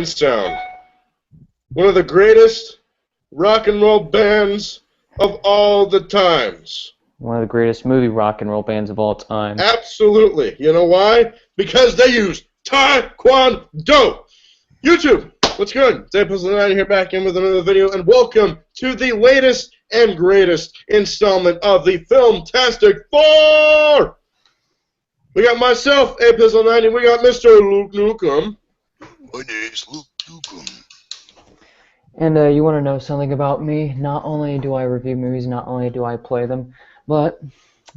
Sound, one of the greatest rock and roll bands of all the times. One of the greatest movie rock and roll bands of all time. Absolutely. You know why? Because they use Taekwondo. YouTube, what's good? It's Episode 9 here back in with another video, and welcome to the latest and greatest installment of the Filmtastic 4! We got myself, Episode 9, and we got Mr. Luke Newcomb. My name's Luke Newcomb. And you want to know something about me? Not only do I review movies, not only do I play them, but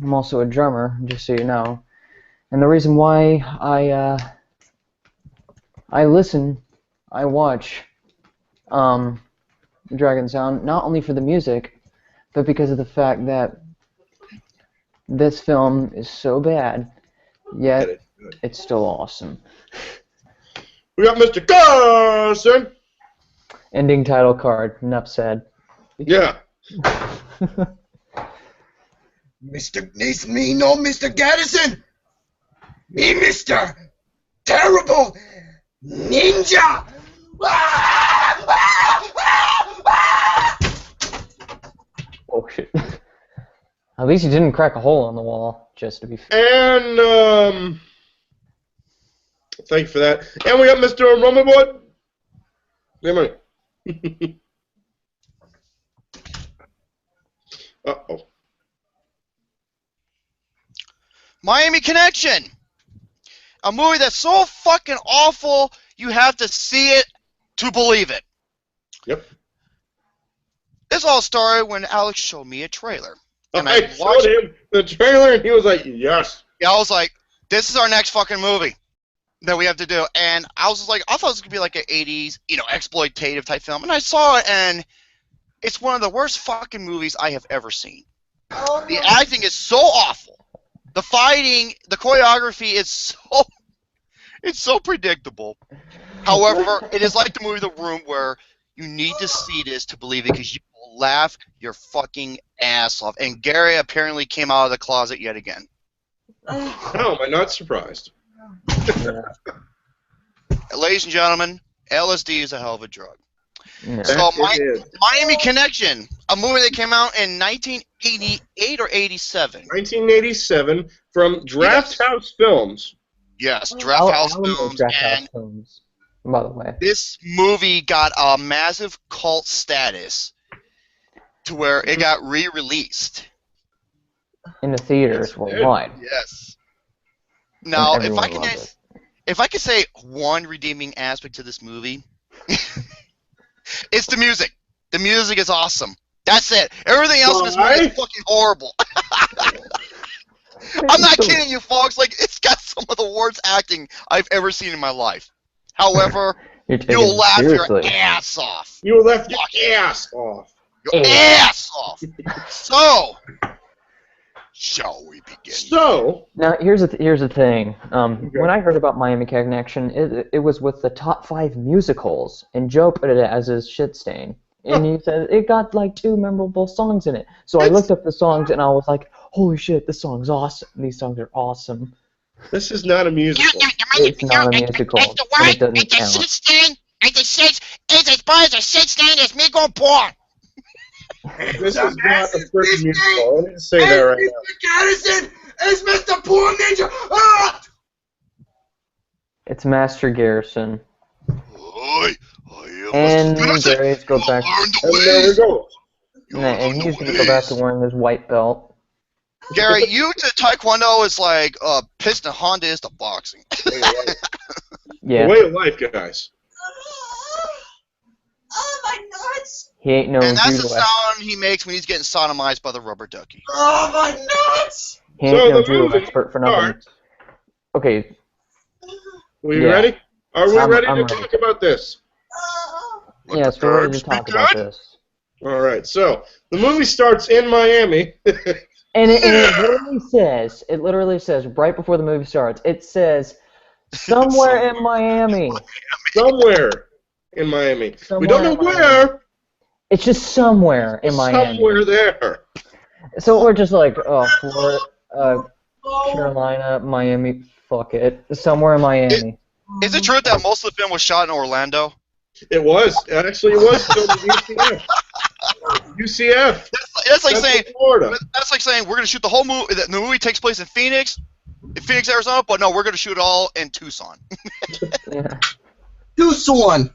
I'm also a drummer, just so you know. And the reason why I watch Dragon Sound, not only for the music, but because of the fact that this film is so bad, yet it's still awesome. We got Mr. Carson! Ending title card, enough said. Yeah. It's me, no Mr. Gaddison! Me, Mr. Terrible Ninja! Oh shit. At least you didn't crack a hole in the wall, just to be fair. And, thank you for that. And we got Mr. Rumble Boy. Give me. Uh-oh. Miami Connection! A movie that's so fucking awful, you have to see it to believe it. Yep. This all started when Alex showed me a trailer. And I showed him the trailer, and he was like, yes. Yeah, I was like, this is our next fucking movie that we have to do. And I was just like, I thought this was going to be like an 80s, exploitative type film. And I saw it, and it's one of the worst fucking movies I have ever seen. Oh, The acting is so awful. The fighting, the choreography is so predictable. However, it is like the movie The Room, where you need to see this to believe it, because you will laugh your fucking ass off. And Gary apparently came out of the closet yet again. How am I not surprised? Yeah. Ladies and gentlemen, LSD is a hell of a drug. Yeah. So Miami Connection, a movie that came out in 1988 or 87. 1987 from Draft House Films. Yes, Draft House Alamo Films. Draft House And Films, by the way. this movie got a massive cult status to where it got re-released. In the theaters worldwide. Yes. Now, And everyone loved it. if I could say one redeeming aspect to this movie, it's the music. The music is awesome. That's it. Everything else in this movie is fucking horrible. I'm not kidding you, folks. Like, it's got some of the worst acting I've ever seen in my life. However, you'll laugh your ass off. You left your ass off. Your ass off. So, shall we begin? So, Now here's the thing. When I heard about Miami Connection, it was with the top 5 musicals, and Joe put it as his shit stain. And he said it got like 2 memorable songs in it. So I looked up the songs and I was like, holy shit, this song's awesome. These songs are awesome. this is not a musical. It's not a musical. It's the and word, it doesn't it's a count. shit stain, it's as far as a shit stain as me going porn. This is not a freaking musical. Let me just say that right now. Mr. Garrison is Mr. Poor Ninja. Ah! It's Master Garrison. I am And Mr. Garrison. Gary's go back. Learn the And there we ways. go. And he's gonna go back to wearing his white belt. Gary, you to Taekwondo is like piston Honda is to boxing. Yeah. The way of life, guys. Oh, my nuts! He ain't no And that's the judo. sound he makes when he's getting sodomized by the rubber ducky. Oh, my nuts! He ain't So no the judo movie expert for nothing. starts- Okay. We Yeah. ready? Are we I'm ready to ready. talk about this? Yes, we're ready to talk about this. All right. So the movie starts in Miami. And it literally says right before the movie starts, it says somewhere in Miami. Somewhere in Miami. We don't know Somewhere in where. It's just somewhere in Miami. Somewhere there. So we're just like, oh, Florida, Carolina, Miami, fuck it. Somewhere in Miami. Is it true that most of the film was shot in Orlando? It was. Actually, it was filmed at UCF. UCF. That's like saying Florida. that's like saying we're gonna shoot the whole movie. The movie takes place in Phoenix, Arizona, but no, we're gonna shoot it all in Tucson. Yeah. Tucson.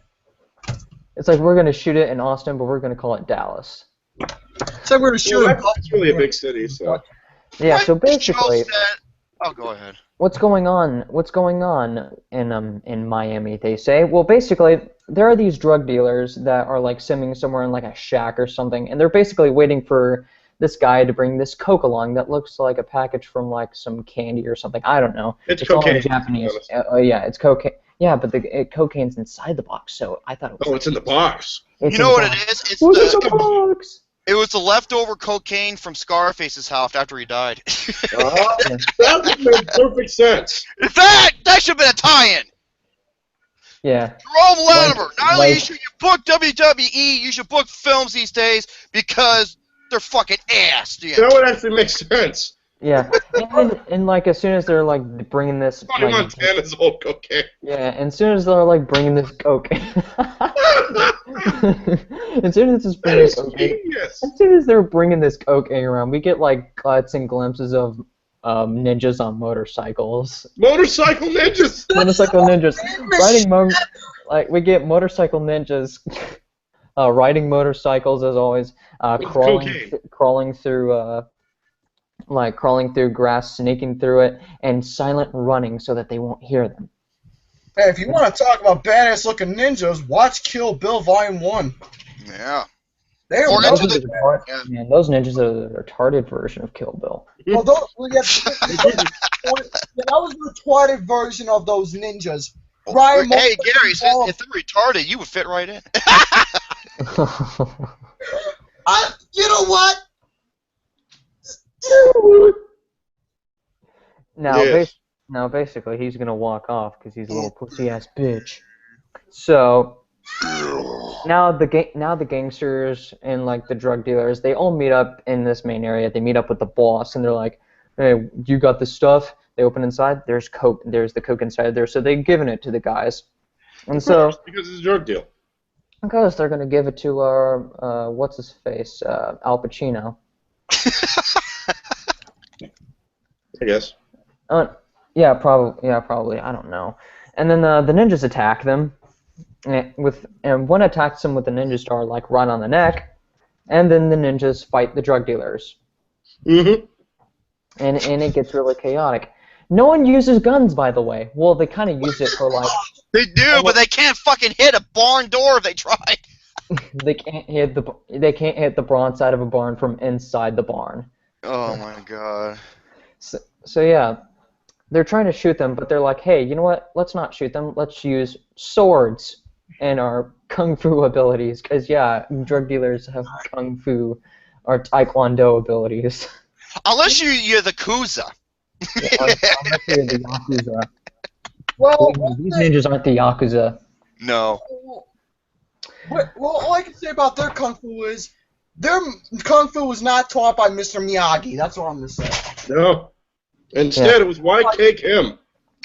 It's like we're gonna shoot it in Austin, but we're gonna call it Dallas. So we're gonna shoot it. It's really a big city, so. Yeah. So It basically, shows that- oh, go ahead. what's going on? What's going on in Miami? They say. Well, basically, there are these drug dealers that are like sitting somewhere in like a shack or something, and they're basically waiting for this guy to bring this coke along that looks like a package from like some candy or something. I don't know. It's all cocaine. in Japanese. Yeah, it's cocaine. Yeah, but the cocaine's inside the box, so I thought it was. Oh, it's in the box. It's You know in what the it box. is? It's What's in the the box? it was the leftover cocaine from Scarface's house after he died. That would make perfect sense. In fact, that should have been a tie-in. Yeah. Jerome Latimer. Not only like- should you book WWE, you should book films these days because they're fucking ass. Yeah. That would actually make sense. Yeah, and like as soon as they're like bringing this, Tony like, Montana's old cocaine. yeah, and as soon as they're like bringing this coke, as soon as it's That bringing is coke, genius. as soon as they're bringing this cocaine around, we get like cuts and glimpses of ninjas on motorcycles, Motorcycle ninjas. motorcycle ninjas like we get motorcycle ninjas. Riding motorcycles as always, With cocaine. crawling through grass, sneaking through it, and silent running so that they won't hear them. Hey, if you want to talk about badass-looking ninjas, watch Kill Bill Volume 1. Yeah. They're Or Those Into are the- the retard- yeah. Man, those ninjas are the retarded version of Kill Bill. well, that was the retarded version of those ninjas. Ryan Hey, Murphy- Gary, since if they're retarded, you would fit right in. You know what? Now, Yes. basically, he's gonna walk off because he's a little pussy ass bitch. So now the gangsters and like the drug dealers, they all meet up in this main area. They meet up with the boss, and they're like, "Hey, you got the stuff?" They open inside. There's coke. There's the coke inside there. So they've given it to the guys, and so Because it's a drug deal. because they're gonna give it to what's his face, Al Pacino. I guess. Yeah, probably. I don't know. And then the ninjas attack them, and one attacks them with the ninja star like right on the neck, and then the ninjas fight the drug dealers, Mm-hmm. and it gets really chaotic. No one uses guns, by the way. Well, they kind of use it for like They do, but they can't fucking hit a barn door if they try. they can't hit the broad side of a barn from inside the barn. Oh my god. So yeah, they're trying to shoot them, but they're like, hey, you know what? Let's not shoot them. Let's use swords and our kung fu abilities, because yeah, drug dealers have kung fu or taekwondo abilities. Unless you're the Kuza. Unless you're the Yakuza. Well, These ninjas aren't the Yakuza. No. well, all I can say about their kung fu is their kung fu was not taught by Mr. Miyagi. That's all I'm gonna say. No. Instead, it was YK Kim.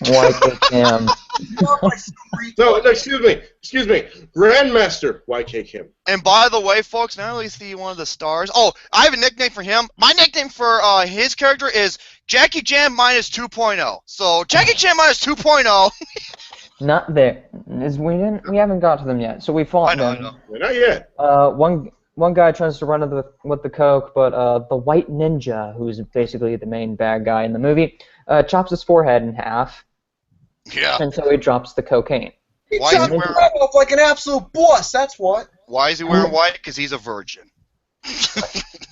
YKM. No, excuse me. Grandmaster YK Kim. And by the way, folks, not only is he one of the stars. Oh, I have a nickname for him. My nickname for his character is Jackie Chan minus 2.0. So Jackie Chan minus 2.0. Not there. We haven't got to them yet. So we fought I know, them. I know. Well, not yet. One guy tries to run with the coke, but the white ninja, who's basically the main bad guy in the movie, chops his forehead in half, Yeah. and so he drops the cocaine. He Why is chopped he his wearing- head off like an absolute boss. That's what. Why is he wearing white? Because he's a virgin.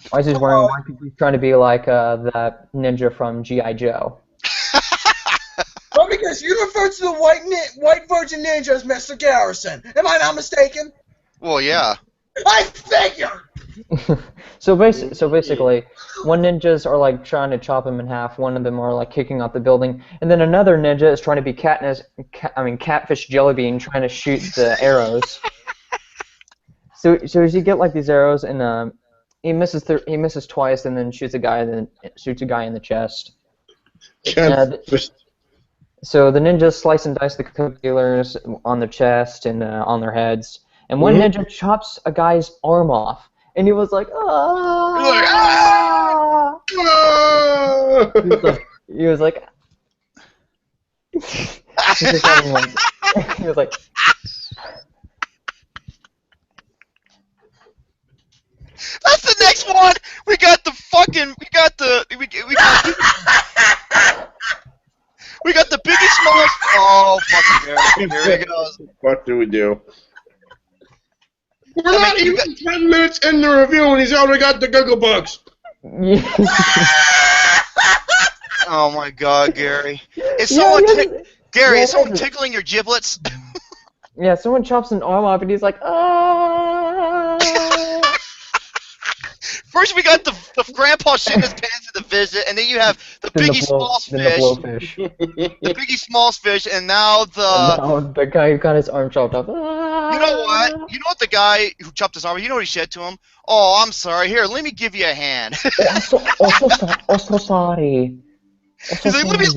Why is he wearing white? Because he's trying to be like that ninja from G.I. Joe. Well, because you refer to the white virgin ninja as Mr. Garrison. Am I not mistaken? Well, yeah. I figure. So basically, one ninjas are like trying to chop him in half. One of them are like kicking off the building, and then another ninja is trying to be catfish jellybean, trying to shoot the arrows. So as you get like these arrows, and he misses twice, and then shoots a guy in the chest. Catfish. So the ninjas slice and dice the coke dealers on their chest and on their heads. And one ninja chops a guy's arm off, and he was like, "Ah!" He was like, he was like, That's the next one. We got the biggest smallest. Oh fucking there he goes. What do we do? We're not even 10 minutes in the review and he's already got the Google Bugs. Oh my God, Gary! Is someone is someone tickling your giblets? Yeah, someone chops an arm off and he's like, "Ah!" First we got the grandpa shitting his pants at the visit, and then you have the Biggie Smalls fish, the Biggie Smalls fish, and now the guy who got his arm chopped off. "Ah!" You know what? You know what the guy who chopped his arm? You know what he said to him? "Oh, I'm sorry. Here, let me give you a hand." So sorry. He's like, let me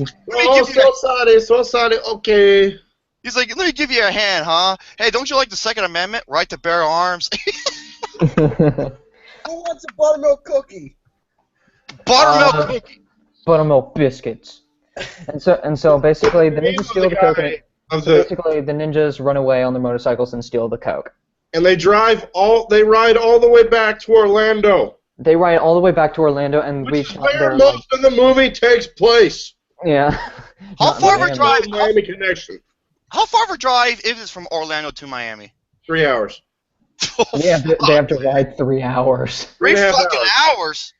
so sorry, okay. He's like, let me give you a hand, huh? Hey, don't you like the Second Amendment? Right to bear arms. Who wants a buttermilk cookie? Buttermilk cookie. Buttermilk biscuits. And so basically the ninjas steal the coke. Basically the ninjas run away on their motorcycles and steal the coke. And they ride all the way back to Orlando. They ride all the way back to Orlando, and which is where most of the movie takes place. Yeah. How far of a drive? Miami connection. How far of a drive is it from Orlando to Miami? 3 hours. Yeah, they have to ride 3 hours. 3 fucking hours.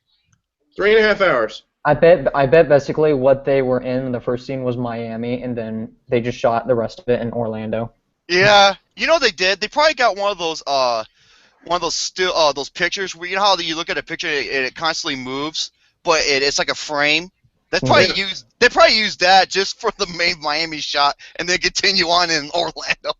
3.5 hours. I bet basically what they were in the first scene was Miami, and then they just shot the rest of it in Orlando. Yeah, you know they did. They probably got one of those those pictures where you know how you look at a picture and it constantly moves, but it's like a frame. They probably used that just for the main Miami shot, and then continue on in Orlando.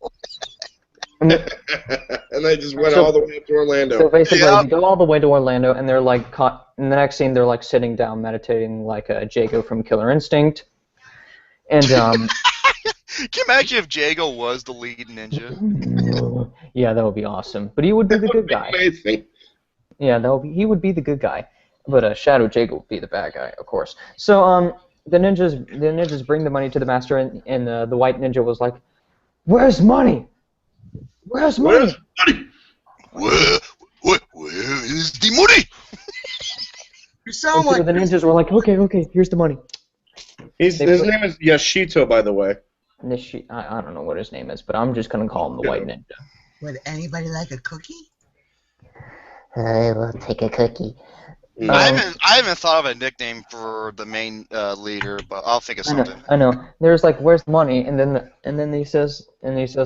And they just went all the way up to Orlando. So basically, they go all the way to Orlando, and they're like caught. In the next scene, they're like sitting down, meditating, like Jago from Killer Instinct. And Can you imagine if Jago was the lead ninja? Yeah, that would be awesome. But he would be the good guy. Amazing. Yeah, he would be the good guy. But Shadow Jago would be the bad guy, of course. So the ninjas bring the money to the master, and the white ninja was like, "Where's money? Where's money? Where is the money?" You sound like the ninjas were like, "Okay, here's the money." His name is Yashito, by the way. I don't know what his name is, but I'm just gonna call him the White Ninja. Would anybody like a cookie? I will take a cookie. I haven't thought of a nickname for the main leader, but I'll think of something. I know. There's like, "Where's the money?" And then he says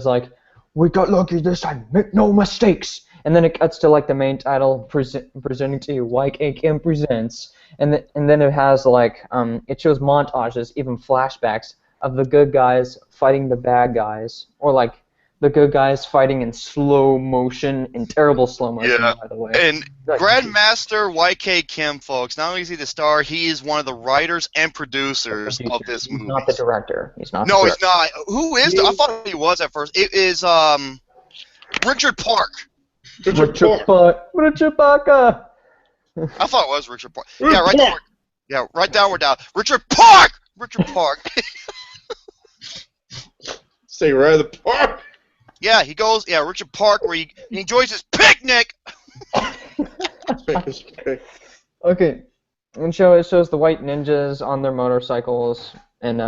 like, "We got lucky this time. Make no mistakes." And then it cuts to like the main title presenting to you, YK Kim presents, and then it has like it shows montages, even flashbacks of the good guys fighting the bad guys, or like the good guys fighting in slow motion, in terrible slow motion, by the way. And Grandmaster YK Kim, folks, not only is he the star, he is one of the writers and producers of this movie. He's not the director. He's not. No, he's not. Who is? I thought he was at first. It is Richard Park. Richard Parker. I thought it was Richard Park. Yeah, right down. Yeah, right downward down. Richard Park. Richard Park. Say right at the park. Yeah, he goes. Yeah, Richard Park, where he enjoys his picnic. Okay, and it shows the white ninjas on their motorcycles, and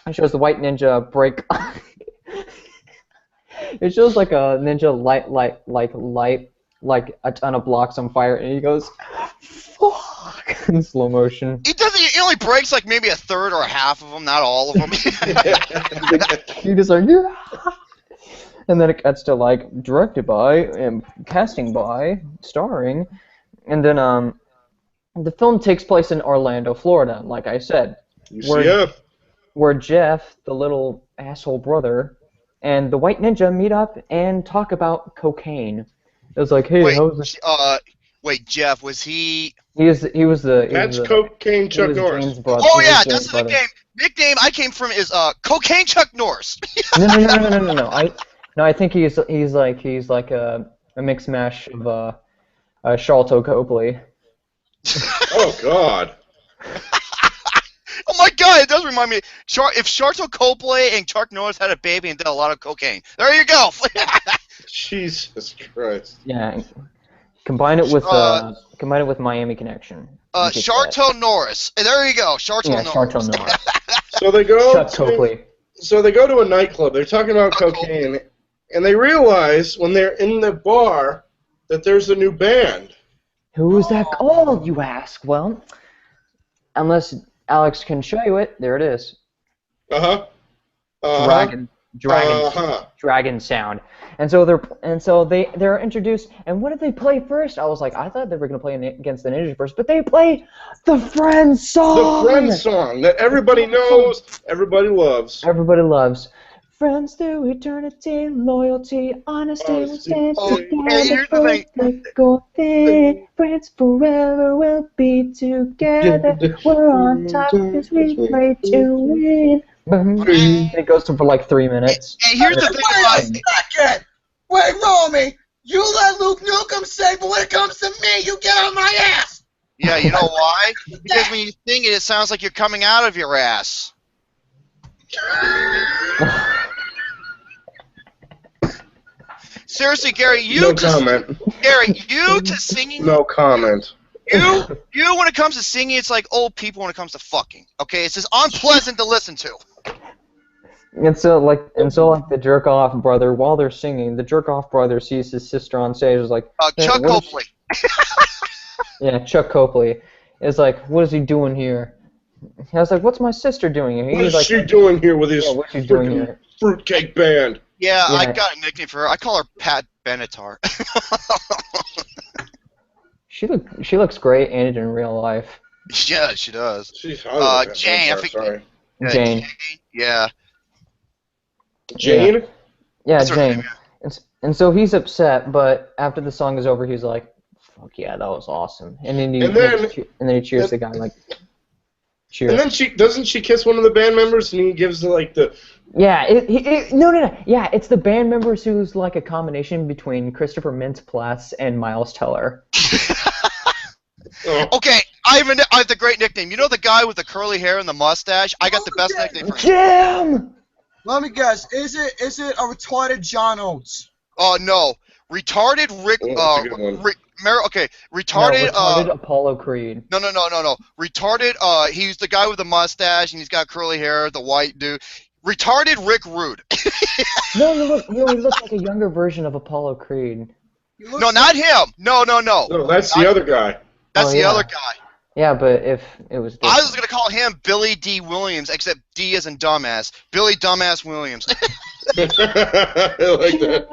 it shows the white ninja break. It shows like a ninja light a ton of blocks on fire, and he goes, "Fuck!" in slow motion. He doesn't. He only breaks like maybe a third or a half of them, not all of them. He just like, "Yeah." And then it cuts to like directed by and casting by, starring, and then the film takes place in Orlando, Florida, like I said, where Jeff, the little asshole brother, and the white ninja meet up and talk about cocaine. It was like, "Hey, how's this?" Wait, Jeff, was he? He was the. That's Cocaine Chuck Norris. Oh yeah, that's the nickname. nickname I came from is Cocaine Chuck Norris. No. I think he's like a mixed mash of Sharlto Copley. Oh God. Oh my God, it does remind me. If Sharlto Copley and Chuck Norris had a baby and did a lot of cocaine, there you go. Jesus Christ. Yeah. Combine it with Miami Connection. Sharlto Norris. There you go. Sharlto Norris. Sharlto Norris. So they go. Chuck Copley. So they go to a nightclub. They're talking about cocaine, and they realize when they're in the bar that there's a new band. Who's that called, you ask? Well, unless Alex can show you it, there it is. Dragon Sound. And so they're introduced, and what did they play first? I was like, I thought they were gonna play against the Ninjas first, but they play the Friends song. The Friends song that everybody knows, everybody loves. Everybody loves. Friends through eternity, loyalty, honesty, we'll stand here's the thing. Friends forever, we'll be together. We're on top because we play to win. It goes for like 3 minutes. And here's the thing about Wait a second! Wait, Romy! You let Luke Nukem say, but when it comes to me, you get on my ass! Yeah, you know why? Because when you sing it, it sounds like you're coming out of your ass. Seriously, Gary, No comment. Gary, you to singing. No comment. You when it comes to singing, it's like old people when it comes to fucking. Okay, it's just unpleasant to listen to. And so like the jerk off brother, while they're singing, the jerk off brother sees his sister on stage. Is like Chuck Copley. Yeah, Chuck Copley is like, what is he doing here? I was like, what's my sister doing here? What is she doing here with his doing fruitcake band? Yeah, I got a nickname for her. I call her Pat Benatar. She looks great and in real life. Yeah, she does. She's Jane, I think. Sorry. Jane. Yeah. Jane? Yeah, That's her Jane. name, yeah. And so he's upset, but after the song is over, he's like, "Fuck yeah, that was awesome." And then he cheers the guy like, "Cheers." And then doesn't she kiss one of the band members, and he gives like the. Yeah, no. Yeah, it's the band members who's like a combination between Christopher Mintz-Plasse and Miles Teller. Okay, I have the great nickname. You know the guy with the curly hair and the mustache? I got the best nickname for him. Jim! Let me guess. Is it a retarded John Oates? Oh no, retarded Rick. Retarded Apollo Creed. No. Retarded. He's the guy with the mustache and he's got curly hair. The white dude. Retarded Rick Rude. No, he looks like a younger version of Apollo Creed. No, not him. No. No, that's the other guy. That's the other guy. Yeah, but if it was different. I was going to call him Billy D. Williams, except D as in dumbass. Billy Dumbass Williams. I like that.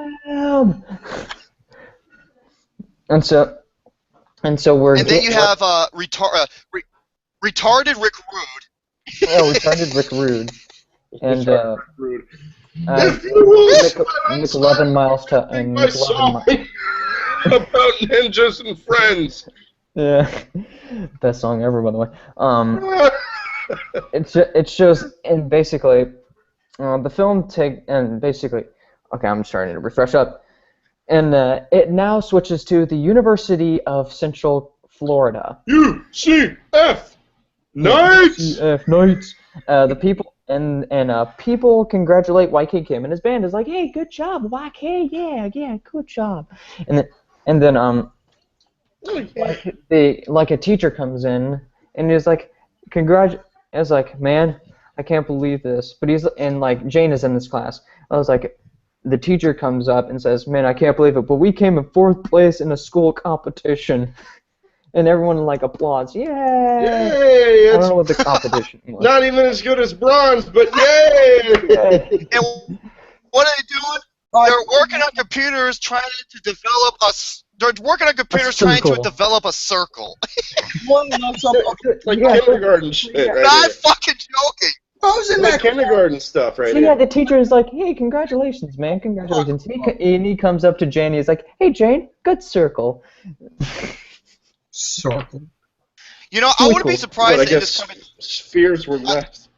And so we're. And then you have retarded Rick Rude. Oh, retarded Rick Rude. And Rude. Nick 11 miles to and My Nick 11 song about ninjas and friends. Yeah, best song ever, by the way. It shows, and basically, the film okay, I'm starting to refresh up, and it now switches to the University of Central Florida. UCF Knights. UCF Knights. The people and people congratulate YK Kim, and his band is like, "Hey, good job, YK! Yeah, good job." And then like a teacher comes in and is like, is like, "Man, I can't believe this." But like Jane is in this class. I was like, the teacher comes up and says, "Man, I can't believe it, but we came in 4th place in a school competition." And everyone like applauds. Yay! Yay! I don't know what the competition was. Not even as good as bronze, but yay! And what are they doing? They're working on computers trying to develop They're working on computers trying to develop a circle. Like kindergarten shit. Right Not fucking joking. Like kindergarten stuff, right? So yeah, the teacher is like, "Hey, congratulations, man, congratulations." And he comes up to Jane. He's like, "Hey, Jane, good circle." Circle. You know, I wouldn't be surprised I if guess spheres were left.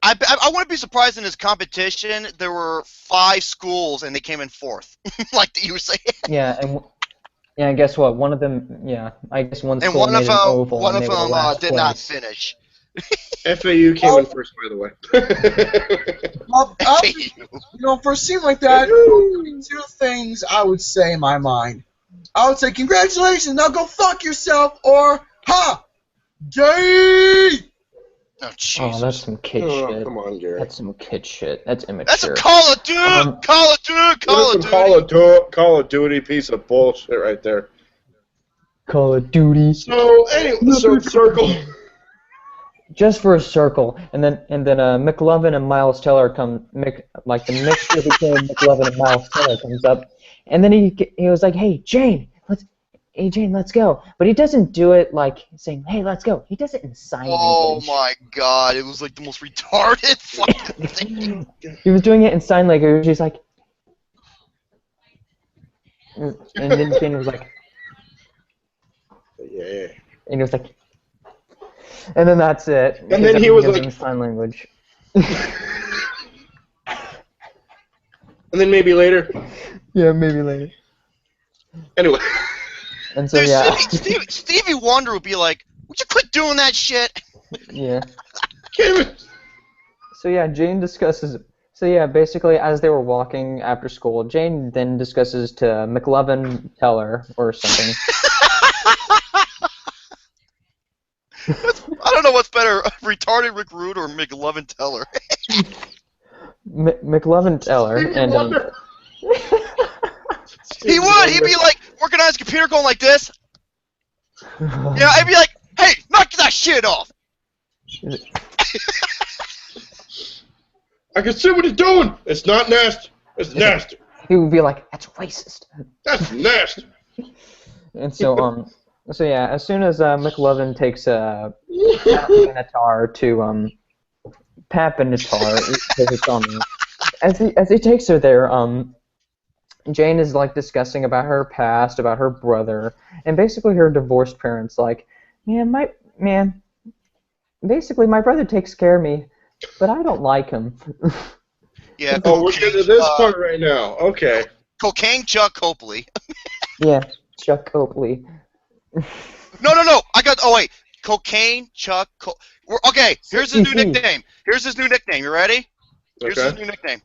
I wouldn't be surprised in this competition. There were 5 schools and they came in 4th, like you were saying. Yeah, and guess what? One of them, yeah, I guess one And school made an oval, one and of they were them last did not place. finish. FAU came in first, by the way. For a scene like that, two things I would say in my mind. I would say, congratulations, now go fuck yourself, or, ha! Gay! Oh, Jesus. Oh, that's some kid Oh, shit. come on, Gary. That's some kid shit. That's immature. That's a Call of Duty! Call of Duty! Call of Duty piece of bullshit right there. Call of Duty. So, anyway, circle. Just for a circle, and then McLovin and Miles Teller come, like the mixture between McLovin and Miles Teller comes up, and then he was like, "Hey Jane, let's go." But he doesn't do it like saying, "Hey, let's go." He does it in sign language. My God! It was like the most retarded fucking thing. He was doing it in sign language. He's like, and then Jane was like, Yeah. and he was like. And then that's it. And then he was like sign language. And then maybe later. Yeah, maybe later. Anyway. And so Dude, yeah. Stevie Wonder would be like, "Would you quit doing that shit?" Yeah. Damn. So yeah, Jane discusses. So yeah, basically as they were walking after school, Jane then discusses to McLovin Teller or something. I don't know what's better, retarded Rick Rude or McLovin Teller. McLovin Teller and He would. He'd be like working on his computer, going like this. Yeah, I'd be like, "Hey, knock that shit off." I can see what he's doing. It's not nasty. It's nasty. He would be like, "That's racist." That's nasty. And so So yeah, as soon as McLovin takes Benatar to Benatar, as he takes her there, Jane is like discussing about her past, about her brother, and basically her divorced parents. Like, basically my brother takes care of me, but I don't like him. Yeah. Oh, we're getting to this part right now. Okay. Cocaine Chuck Copley. Yeah, Chuck Copley. No. I got. Oh wait, Cocaine Chuck. Okay, here's his new nickname. You ready? Here's his new nickname.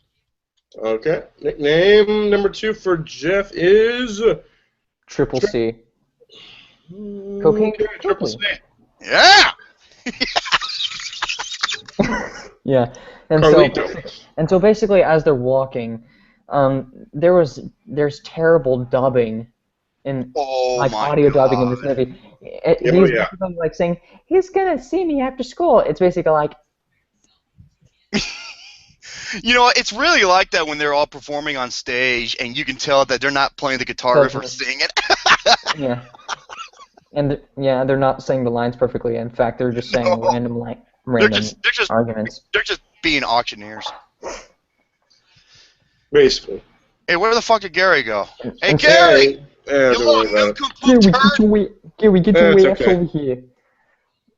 Okay. Nickname number 2 for Jeff is Triple C. Cocaine Triple C. Yeah. Yeah, and so basically, as they're walking, there's terrible dubbing in audio dubbing in this movie. He's basically like saying he's gonna see me after school. It's basically like. You know, it's really like that when they're all performing on stage, and you can tell that they're not playing the guitar riff or singing it. Yeah. And they're not saying the lines perfectly. In fact, they're just saying random arguments. They're just being auctioneers. Basically. Hey, where the fuck did Gary go? Hey, And Gary! Yeah, You little nincompoop turd! Gary, get your It's way over here.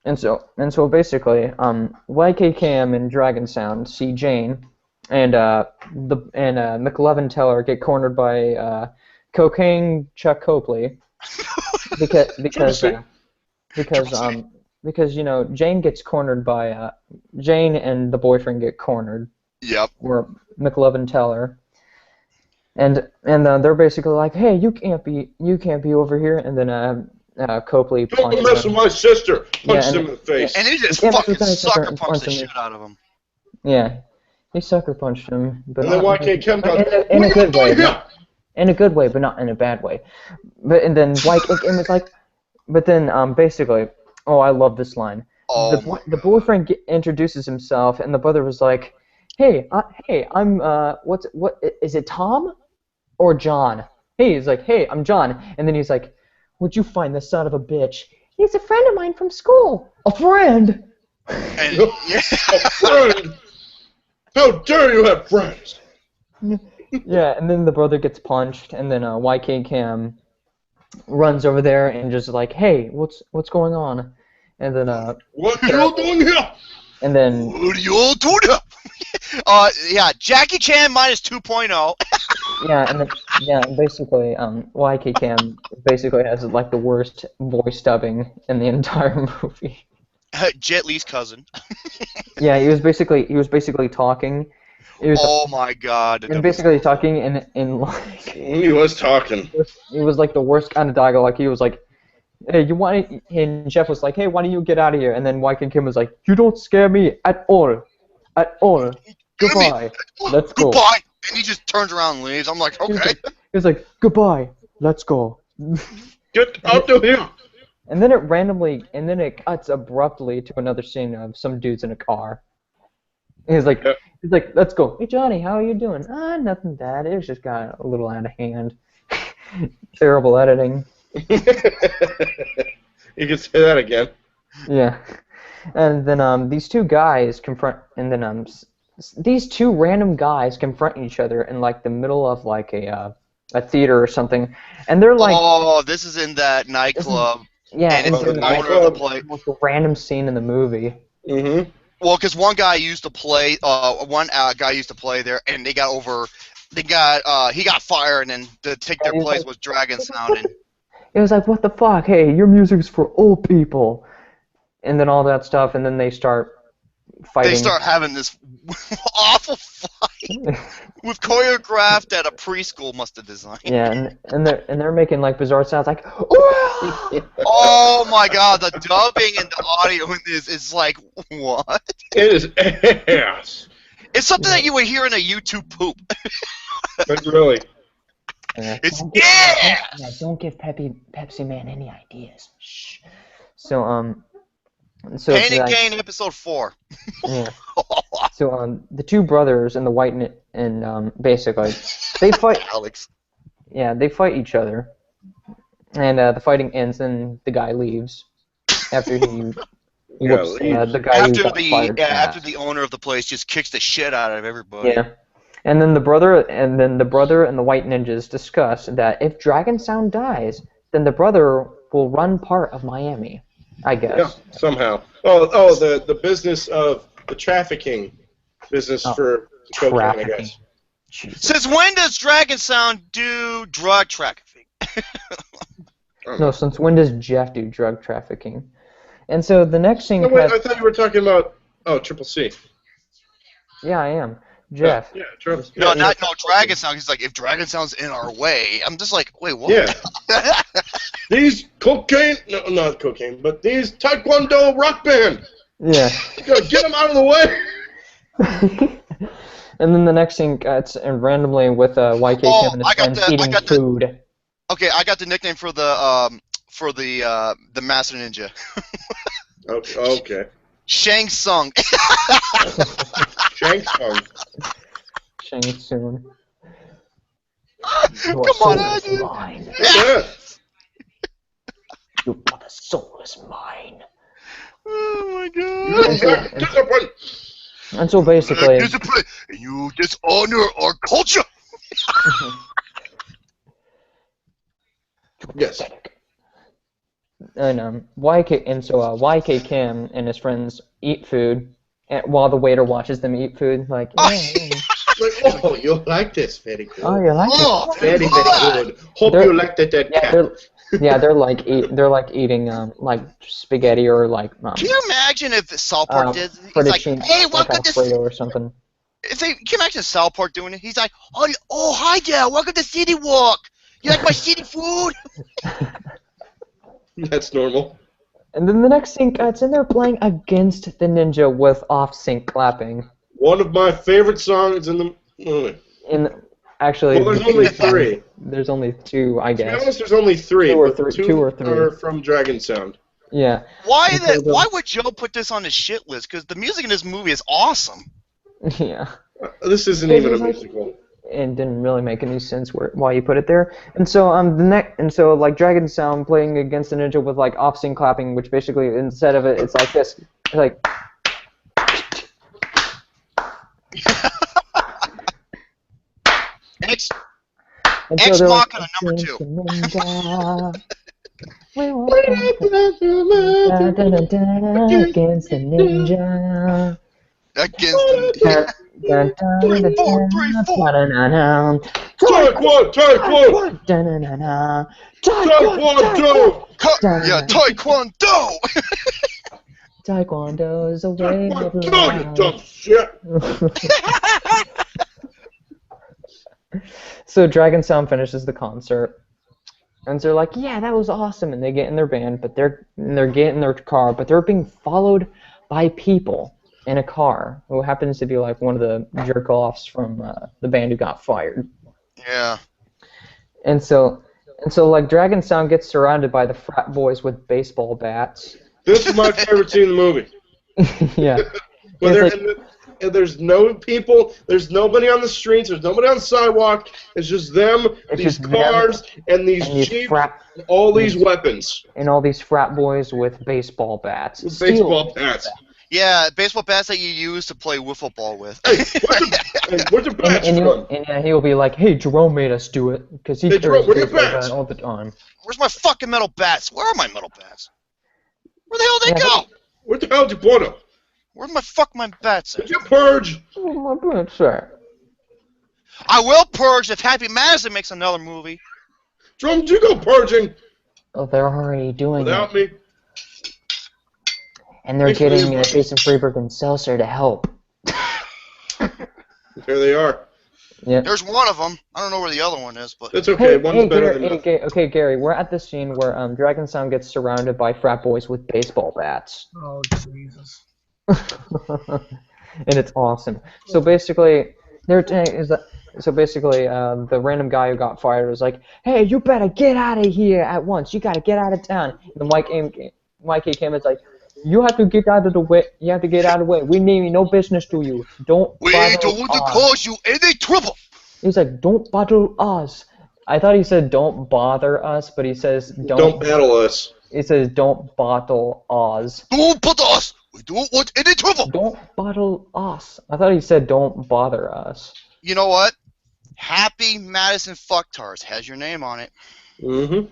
And so basically, YK Cam and Dragon Sound see Jane, and McLovin Teller get cornered by Cocaine Chuck Copley because you know Jane gets cornered by Jane and the boyfriend get cornered. Yep. Or McLovin Teller. And they're basically like, hey, you can't be over here. And then Copley punches Don't mess with my sister. Punch him in the face. And he just fucking sucker punched the shit out of him. Yeah, he sucker punched him, but and then YK Chem goes, in a good way. In a good way, but not in a bad way. And then YK Chem was like, but then basically, oh, I love this line. The boyfriend introduces himself, and the brother was like, hey, I'm what is it, Tom or John? Hey, he's like, hey, I'm John, and then he's like, where'd you find this son of a bitch? He's a friend of mine from school. A friend. And, a friend. How dare you have friends? Yeah, and then the brother gets punched, and then YK Cam runs over there and just like, hey, what's going on? And then what are you doing here? And then yeah, Jackie Chan minus 2.0. basically YK Cam basically has like the worst voice dubbing in the entire movie. Jet Li's cousin. Yeah, he was basically talking. Oh my god. And basically talking in like He was talking. it was like the worst kind of dialogue. Like he was like, "Hey, you want?" And Jeff was like, "Hey, why don't you get out of here?" And then YK Kim was like, "You don't scare me at all, at all. Goodbye, let's go." Goodbye. And he just turns around and leaves. I'm like, okay. He was like, "Goodbye, let's go." Get out of here. And then it cuts abruptly to another scene of some dudes in a car. And he's like, "Let's go." "Hey Johnny, how are you doing?" Nothing bad. It just got a little out of hand. Terrible editing. You can say that again. Yeah. And then these two guys confront, and then these two random guys confront each other in like the middle of like a theater or something, and they're like, oh, this is in that nightclub. yeah, and it's in the owner of the place. Most random scene in the movie. Mm-hmm. Well, because one guy used to play, there, and he got fired, and then to take their place was Dragon Sound. And it was like, what the fuck? Hey, your music's for old people, and then all that stuff, and then they start fighting. They start having this awful fight with choreographed that a preschool must have designed. Yeah, and they're making like bizarre sounds like, oh my god, the dubbing and the audio in this is like, what? It is ass. It's something that you would hear in a YouTube poop. But really. It's yeah, don't give Pepsi Man any ideas. Shh. So Pain and Gain episode 4. Yeah. So the two brothers and the white and basically they fight. Alex. Yeah, they fight each other, and the fighting ends, and the guy leaves after he whoops the guy who got fired. Yeah, after the owner of the place just kicks the shit out of everybody. Yeah. And then the brother and the white ninjas discuss that if Dragon Sound dies, then the brother will run part of Miami, I guess. Yeah, somehow. Oh, the business of the trafficking business for cocaine, I guess. Jesus. Since when does Dragon Sound do drug trafficking? No, since when does Jeff do drug trafficking? And so the next thing. No, wait, I thought you were talking about Triple C. Yeah, I am. Jeff. Yeah, No, Dragon Sound. He's like, if Dragon Sound's in our way, I'm just like, wait, what? Yeah. These cocaine, no, not cocaine, but these Taekwondo rock band. Yeah. You gotta get them out of the way. And then the next scene cuts and randomly with YK Kim and his friends eating food. Okay, I got the nickname for the Master Ninja. Okay. Shang Tsung. Shang Tsung. Shang Tsung. Come on, dude. Mine. Yeah. Your brother's soul is mine. Oh my god. Discipline. And so basically. Discipline. You dishonor our culture. Yes. And YK Kim and his friends eat food, while the waiter watches them eat food. Like, Oh, you like this? Very good. oh, you like it? Very, very good. Hope you like the dead cat. They're like eating like spaghetti or like. Can you imagine if South Park did? He's like, hey, welcome to. Or something. Can you imagine South Park doing it? He's like, oh, hi there, welcome to City Walk. You like my city food? That's normal. And then the next scene cuts, and they're playing Against the Ninja with off-sync clapping. One of my favorite songs in the. Actually, well, there's only 3. There's only 2, I guess. To be honest, there's only 3. Two or but three. 2 are from Dragon Sound. Yeah. Why would Joe put this on his shit list? Because the music in this movie is awesome. Yeah. This isn't even a musical. It didn't really make any sense why you put it there. And so like Dragon Sound playing Against the Ninja with like off-sync clapping, which basically instead of it's like this. It's like. X Machina number 2. We walk against the ninja. Against the... 3, 4, 3, 4. Taekwondo! Yeah, Taekwondo! Taekwondo is a way of Taekwondo, you dumb life. shit! So Dragon Sound finishes the concert, and they're like, "Yeah, that was awesome," and they get in their band, but they're getting in their car, but they're being followed by people in a car who happens to be like one of the jerk-offs from the band who got fired. Yeah. And so like Dragon Sound gets surrounded by the frat boys with baseball bats. This is my favorite scene in the movie. Yeah. And there's no people, there's nobody on the streets, there's nobody on the sidewalk. It's just them, these cars, and these jeeps, and all these weapons. And all these frat boys with baseball bats. With baseball bats. Yeah, baseball bats that you use to play wiffle ball with. Hey, where's the bats from? And he'll be like, "Hey, Jerome made us do it," because he carries where are your baseball bats? bat all the time. Where's my fucking metal bats? Where are my metal bats? Where the hell did they go? Where the hell did you put them? Where's my bats at? Did you purge? Oh, my bats are. I will purge if Happy Madison makes another movie. Drum, did you go purging Oh, they're already doing without it. me? And they're getting Jason Freeberg and Seltzer to help. There they are. Yeah. There's one of them. I don't know where the other one is, but... It's okay, one's better Gary, than nothing. okay, Gary, we're at the scene where Dragon Sound gets surrounded by frat boys with baseball bats. Oh, Jesus. And it's awesome. So basically, the random guy who got fired was like, "Hey, you better get out of here at once. You gotta get out of town." And YK came is like, "You have to get out of the way. You have to get out of the way. We need no business to you. Don't We bother don't want to us." cause you any trouble. He's like, "Don't bother us." I thought he said "don't bother us," but he says Don't battle us. He says "don't bottle us." Don't bother us. We don't want any trouble. Don't bottle us. I thought he said "don't bother us." You know what? Happy Madison Fucktards has your name on it. Mm-hmm.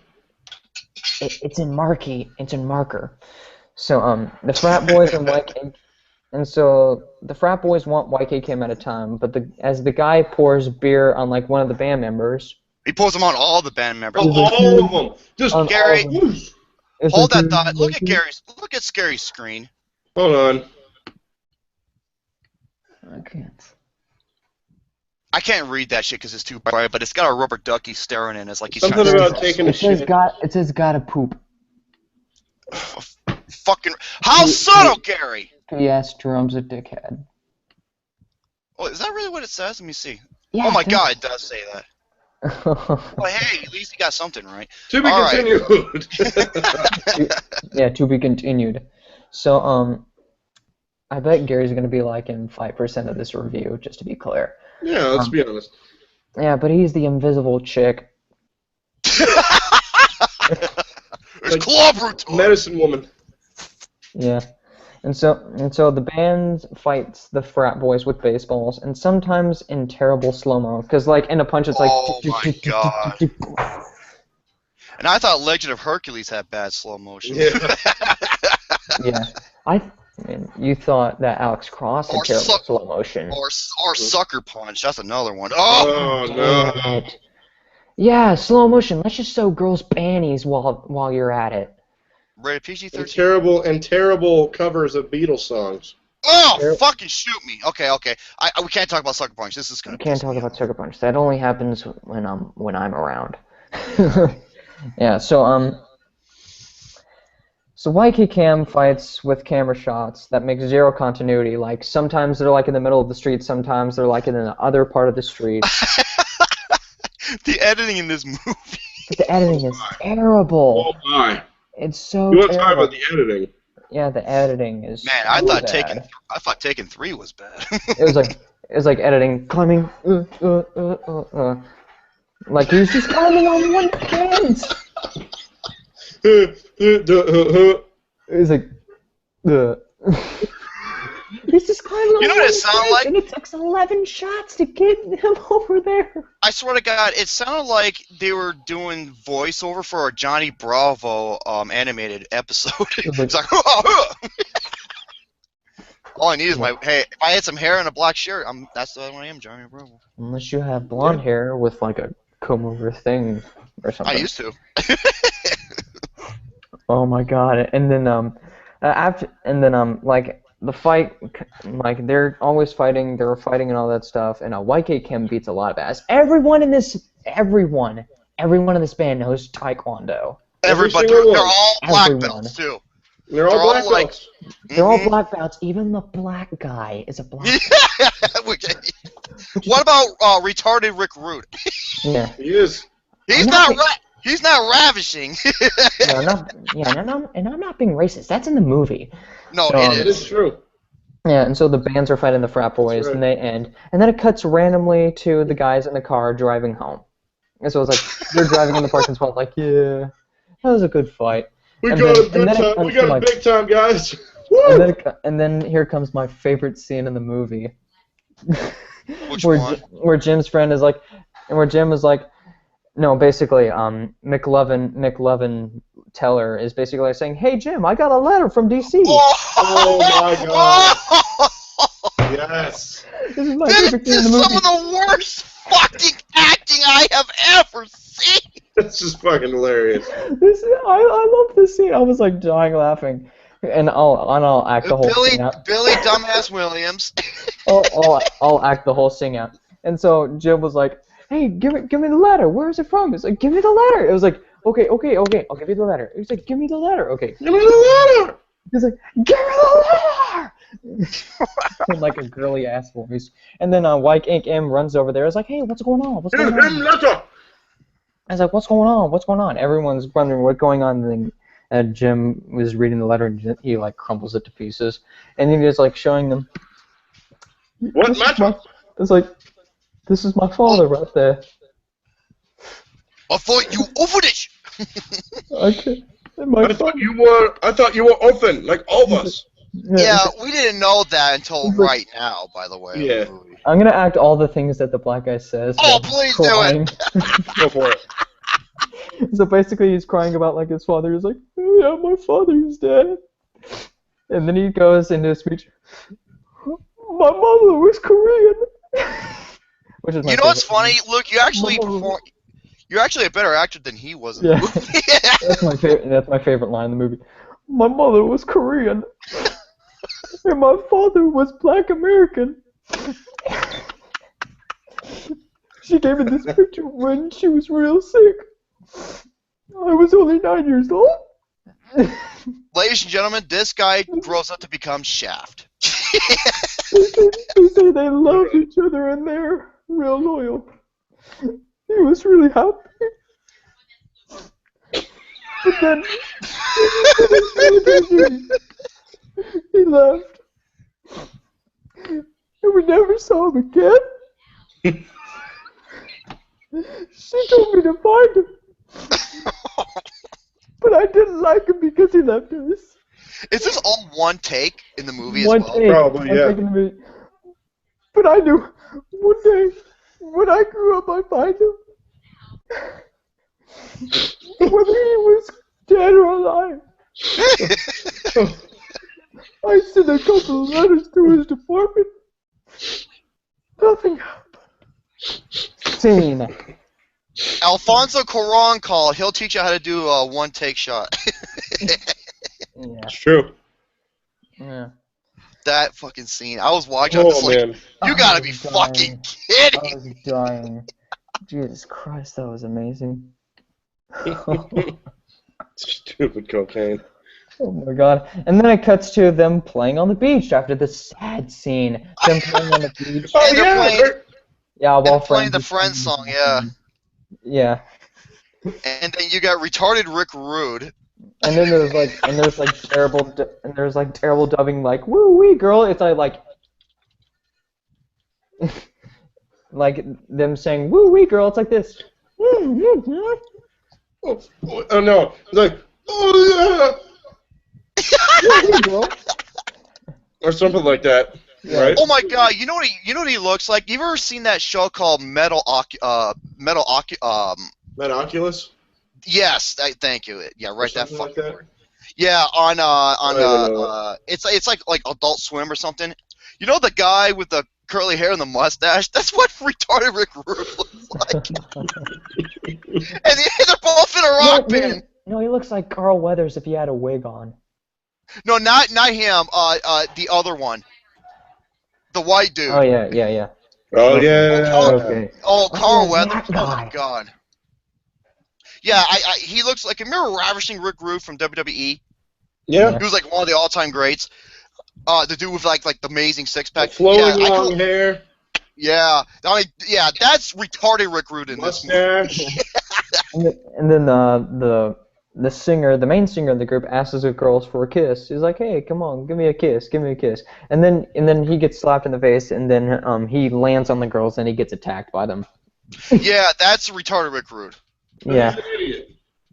It's in marquee. It's in marker. So the frat boys and YK, and so the frat boys want YK Kim at a time, but as the guy pours beer on like one of the band members, He pulls them on all the band members. Oh, all of them. Just On Gary, all of them. It's hold like, that thought. Look at Scary's screen. Hold on. I can't. I can't read that shit because it's too bright, but it's got a rubber ducky staring in it. It's like he's Something trying to... about taking a It says shit. it says gotta poop. Fucking... How subtle, Gary! P.S. Jerome's a dickhead. Oh, is that really what it says? Let me see. Yeah, Oh my it god, it does say that. does. Well, hey, at least he got something right. To be All right. continued. Yeah, to be continued. So I bet Gary's gonna be like in 5% of this review, just to be clear. Yeah, let's be honest. Yeah, but he's the invisible chick. It's clobber time. Medicine woman. Yeah. And so the band fights the frat boys with baseballs, and sometimes in terrible slow-mo, because like in a punch it's like... Oh my god. And I thought Legend of Hercules had bad slow motion. Yeah. Yeah. I mean, you thought that Alex Cross had Or terrible suck- slow motion. Or Sucker Punch. That's another one. Oh! Oh, no. Damn it. Yeah, slow motion. Let's just sew girls' panties while you're at it. Rated PG-13. Terrible covers of Beatles songs. Oh, fucking shoot me. Okay. We can't talk about Sucker Punch. This is gonna... We can't talk about Sucker Punch. That only happens when I'm around. Yeah. So YK Cam fights with camera shots that make zero continuity. Like sometimes they're like in the middle of the street, sometimes they're like in the other part of the street. The editing in this movie. The editing is terrible. Oh, my. It's so You want to talk terrible. about the editing? Yeah, the editing is. Man, I so thought bad. Taken 3 was bad. It was like editing, climbing. Like he was just climbing on one fence. It was like, He's just climbing You know over what it the sounded fence, like? and it took 11 shots to get him over there. I swear to God, it sounded like they were doing voiceover for a Johnny Bravo animated episode. It's like, all I need is hey, if I had some hair and a black shirt, that's the one I am, Johnny Bravo. Unless you have blonde hair with like a comb over thing or something. I used to. Oh my god! And then like the fight, like they're always fighting. They're fighting and all that stuff. And YK Kim beats a lot of ass. Everyone in this band knows Taekwondo. Everybody, single they're one. all black Everyone. belts too. They're all black like, belts. They're all black belts. Even the black guy is a black. What about retarded Rick Rude? Yeah. He is. He's not ravishing. And I'm not being racist. That's in the movie. No, So, it It is. is true. Yeah, and so the bands are fighting the frat boys, right. and they end. And then it cuts randomly to the guys in the car driving home. And so it's like, they're driving in the parking spot, like, yeah, that was a good fight. We And got then- a good and then it time. comes We got to, a like- big time, guys. Woo! And then here comes my favorite scene in the movie. Which where, one? where Jim's friend is like, and where Jim is like, no, basically, McLovin Teller is basically like saying, hey, Jim, I got a letter from D.C. Oh my God. Yes. This is my This favorite scene in is the some movie. of the worst fucking acting I have ever seen. That's just fucking hilarious. I love this scene. I was like dying laughing, and I'll act the whole scene out. Billy Dumbass Williams. I'll act the whole thing out. And so Jim was like, "Hey, give me the letter. Where is it from?" He's like, "Give me the letter." It was like, "Okay, I'll give you the letter." He was like, "Give me the letter." Okay. Give me the letter. He's like, "Give me the letter." In like a girly ass voice. And then White Ink M runs over there. It's like, "Hey, what's going on? What's Give going him on?" letter. I was like, "What's going on? What's going on?" Everyone's wondering what's going on. And then Jim was reading the letter, and he like crumbles it to pieces. And then he's like showing them. What matter? It's like, this is my father right there. I thought you over it. Okay. And my I thought you were orphan, like all of us. Yeah, we didn't know that until right now, by the way. in the Yeah. movie. I'm gonna act all the things that the black guy says. Oh, while please do crying. Go for it. So basically, he's crying about like his father. He's like, "Oh, yeah, my father is dead." And then he goes into a speech. My mother was Korean. Which is my You know what's favorite. funny? Look, you actually perform. You're actually a better actor than he was in the Yeah. movie. That's my favorite. That's my favorite line in the movie. My mother was Korean, and my father was Black American. She gave me this picture when she was real sick. I was only 9 years old. Ladies and gentlemen, this guy grows up to become Shaft. They say they love each other and they're real loyal. He was really happy. But then he left. And we never saw him again. She told me to find him. But I didn't like him because he left us. Is this all one take in the movie One as well? take. Probably, one yeah. take in the movie. But I knew one day when I grew up I'd find him. Whether he was dead or alive. I sent a couple of letters to his department. Nothing happened. Scene. Alfonso Cuarón called. He'll teach you how to do a one-take shot. Yeah. It's true. Yeah. That fucking scene. I was watching. I was Oh just like, man. you gotta I be was fucking dying. kidding. I was dying. Jesus Christ, that was amazing. Stupid cocaine. Oh my god. And then it cuts to them playing on the beach after this sad scene. Them playing on the beach. Oh And they're yeah. playing- they're- Yeah, while And playing the friends Friends song, yeah. Yeah. And then you got retarded Rick Rude. And then there's terrible dubbing like woo wee girl. It's like like them saying woo wee girl. It's like this. Oh no. It's like, oh Woo wee girl. or something like that, right? Oh my God! You know what he looks like? You ever seen that show called Metaculus? Yes, thank you. Yeah, Or write that something fucking like that? word. Yeah, I it's like Adult Swim or something. You know the guy with the curly hair and the mustache? That's what retarded Rick Rude looks like. And they're both in a rock band. No, he looks like Carl Weathers if he had a wig on. No, not him. The other one, the white dude. Oh yeah. Oh, Okay. yeah. Okay. Oh, Carl Weathers. that Oh my guy. God. Yeah, he looks like. Remember Ravishing Rick Rude from WWE? Yeah. He was like one of the all-time greats. The dude with like the amazing six-pack. Flowing yeah, long hair. Yeah, I mean, yeah, that's retarded Rick Rude in this movie. Mustache. And then the singer, the main singer of the group, asks the girls for a kiss. He's like, "Hey, come on, give me a kiss, give me a kiss." And then he gets slapped in the face, and then he lands on the girls, and he gets attacked by them. Yeah, that's retarded Rick Rude. Yeah. He's an idiot.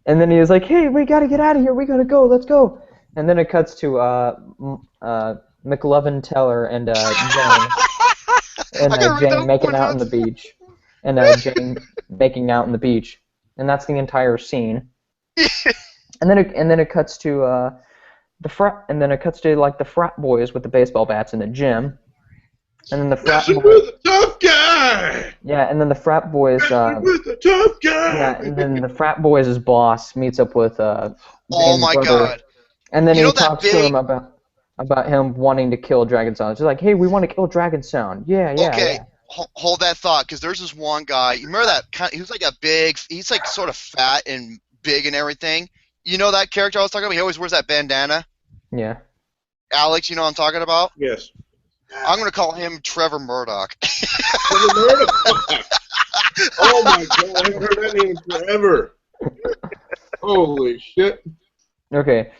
And then he was like, "Hey, we gotta get out of here. We gotta go. Let's go." And then it cuts to McLovin Teller and Jane. And Jane making out on the beach. And Jane making out on the beach. And that's the entire scene. And then it cuts to the frat boys with the baseball bats in the gym. And then the frat Messing boys, with a tough guy. yeah, and then the frat boys Messing with a tough guy. yeah, and then the frat boys' boss meets up with Oh Jane's my brother. God. And then You he know that talks to him about him wanting to kill Dragon Sound. He's like, "Hey, we want to kill Dragon Sound." Yeah. Okay, hold that thought, because there's this one guy. You remember that? He was like he's like sort of fat and big and everything. You know that character I was talking about? He always wears that bandana. Yeah. Alex, you know what I'm talking about? Yes. I'm going to call him Trevor Murdoch. Oh my God, I haven't heard that name in forever. Holy shit. Okay.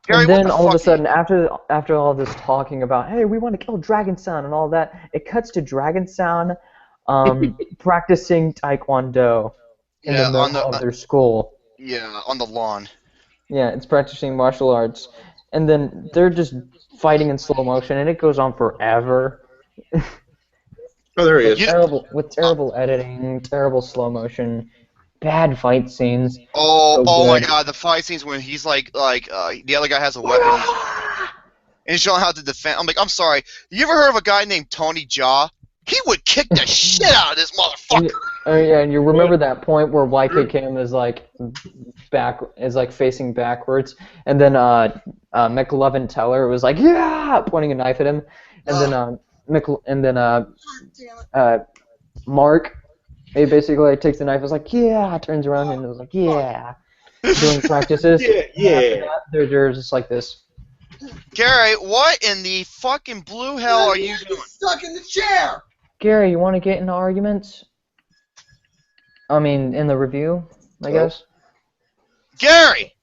Gary, And then what the all of a fuck sudden, after all this talking about, "Hey, we want to kill Dragon Sound" and all that, it cuts to Dragon Sound practicing Taekwondo in the middle of their school. Yeah, on the lawn. Yeah, it's practicing martial arts. And then they're just fighting in slow motion, and it goes on forever. Oh, there he is. Terrible editing, terrible slow motion, bad fight scenes. Oh So my good. God, the fight scenes when he's like the other guy has a weapon and he's showing how to defend. I'm like, I'm sorry. You ever heard of a guy named Tony Jaa? He would kick the shit out of this motherfucker. Oh yeah, and you remember that point where YK Kim is like facing backwards, and then McLovin Teller was like, "Yeah," pointing a knife at him, and then Mark, he basically like, takes the knife, and was like, "Yeah," turns around and was like, "Yeah," doing practices. Yeah. After that, they're just like this. Gary, what in the fucking blue hell are you doing? Stuck in the chair. Gary, you want to get into arguments? I mean, in the review, I guess. Gary!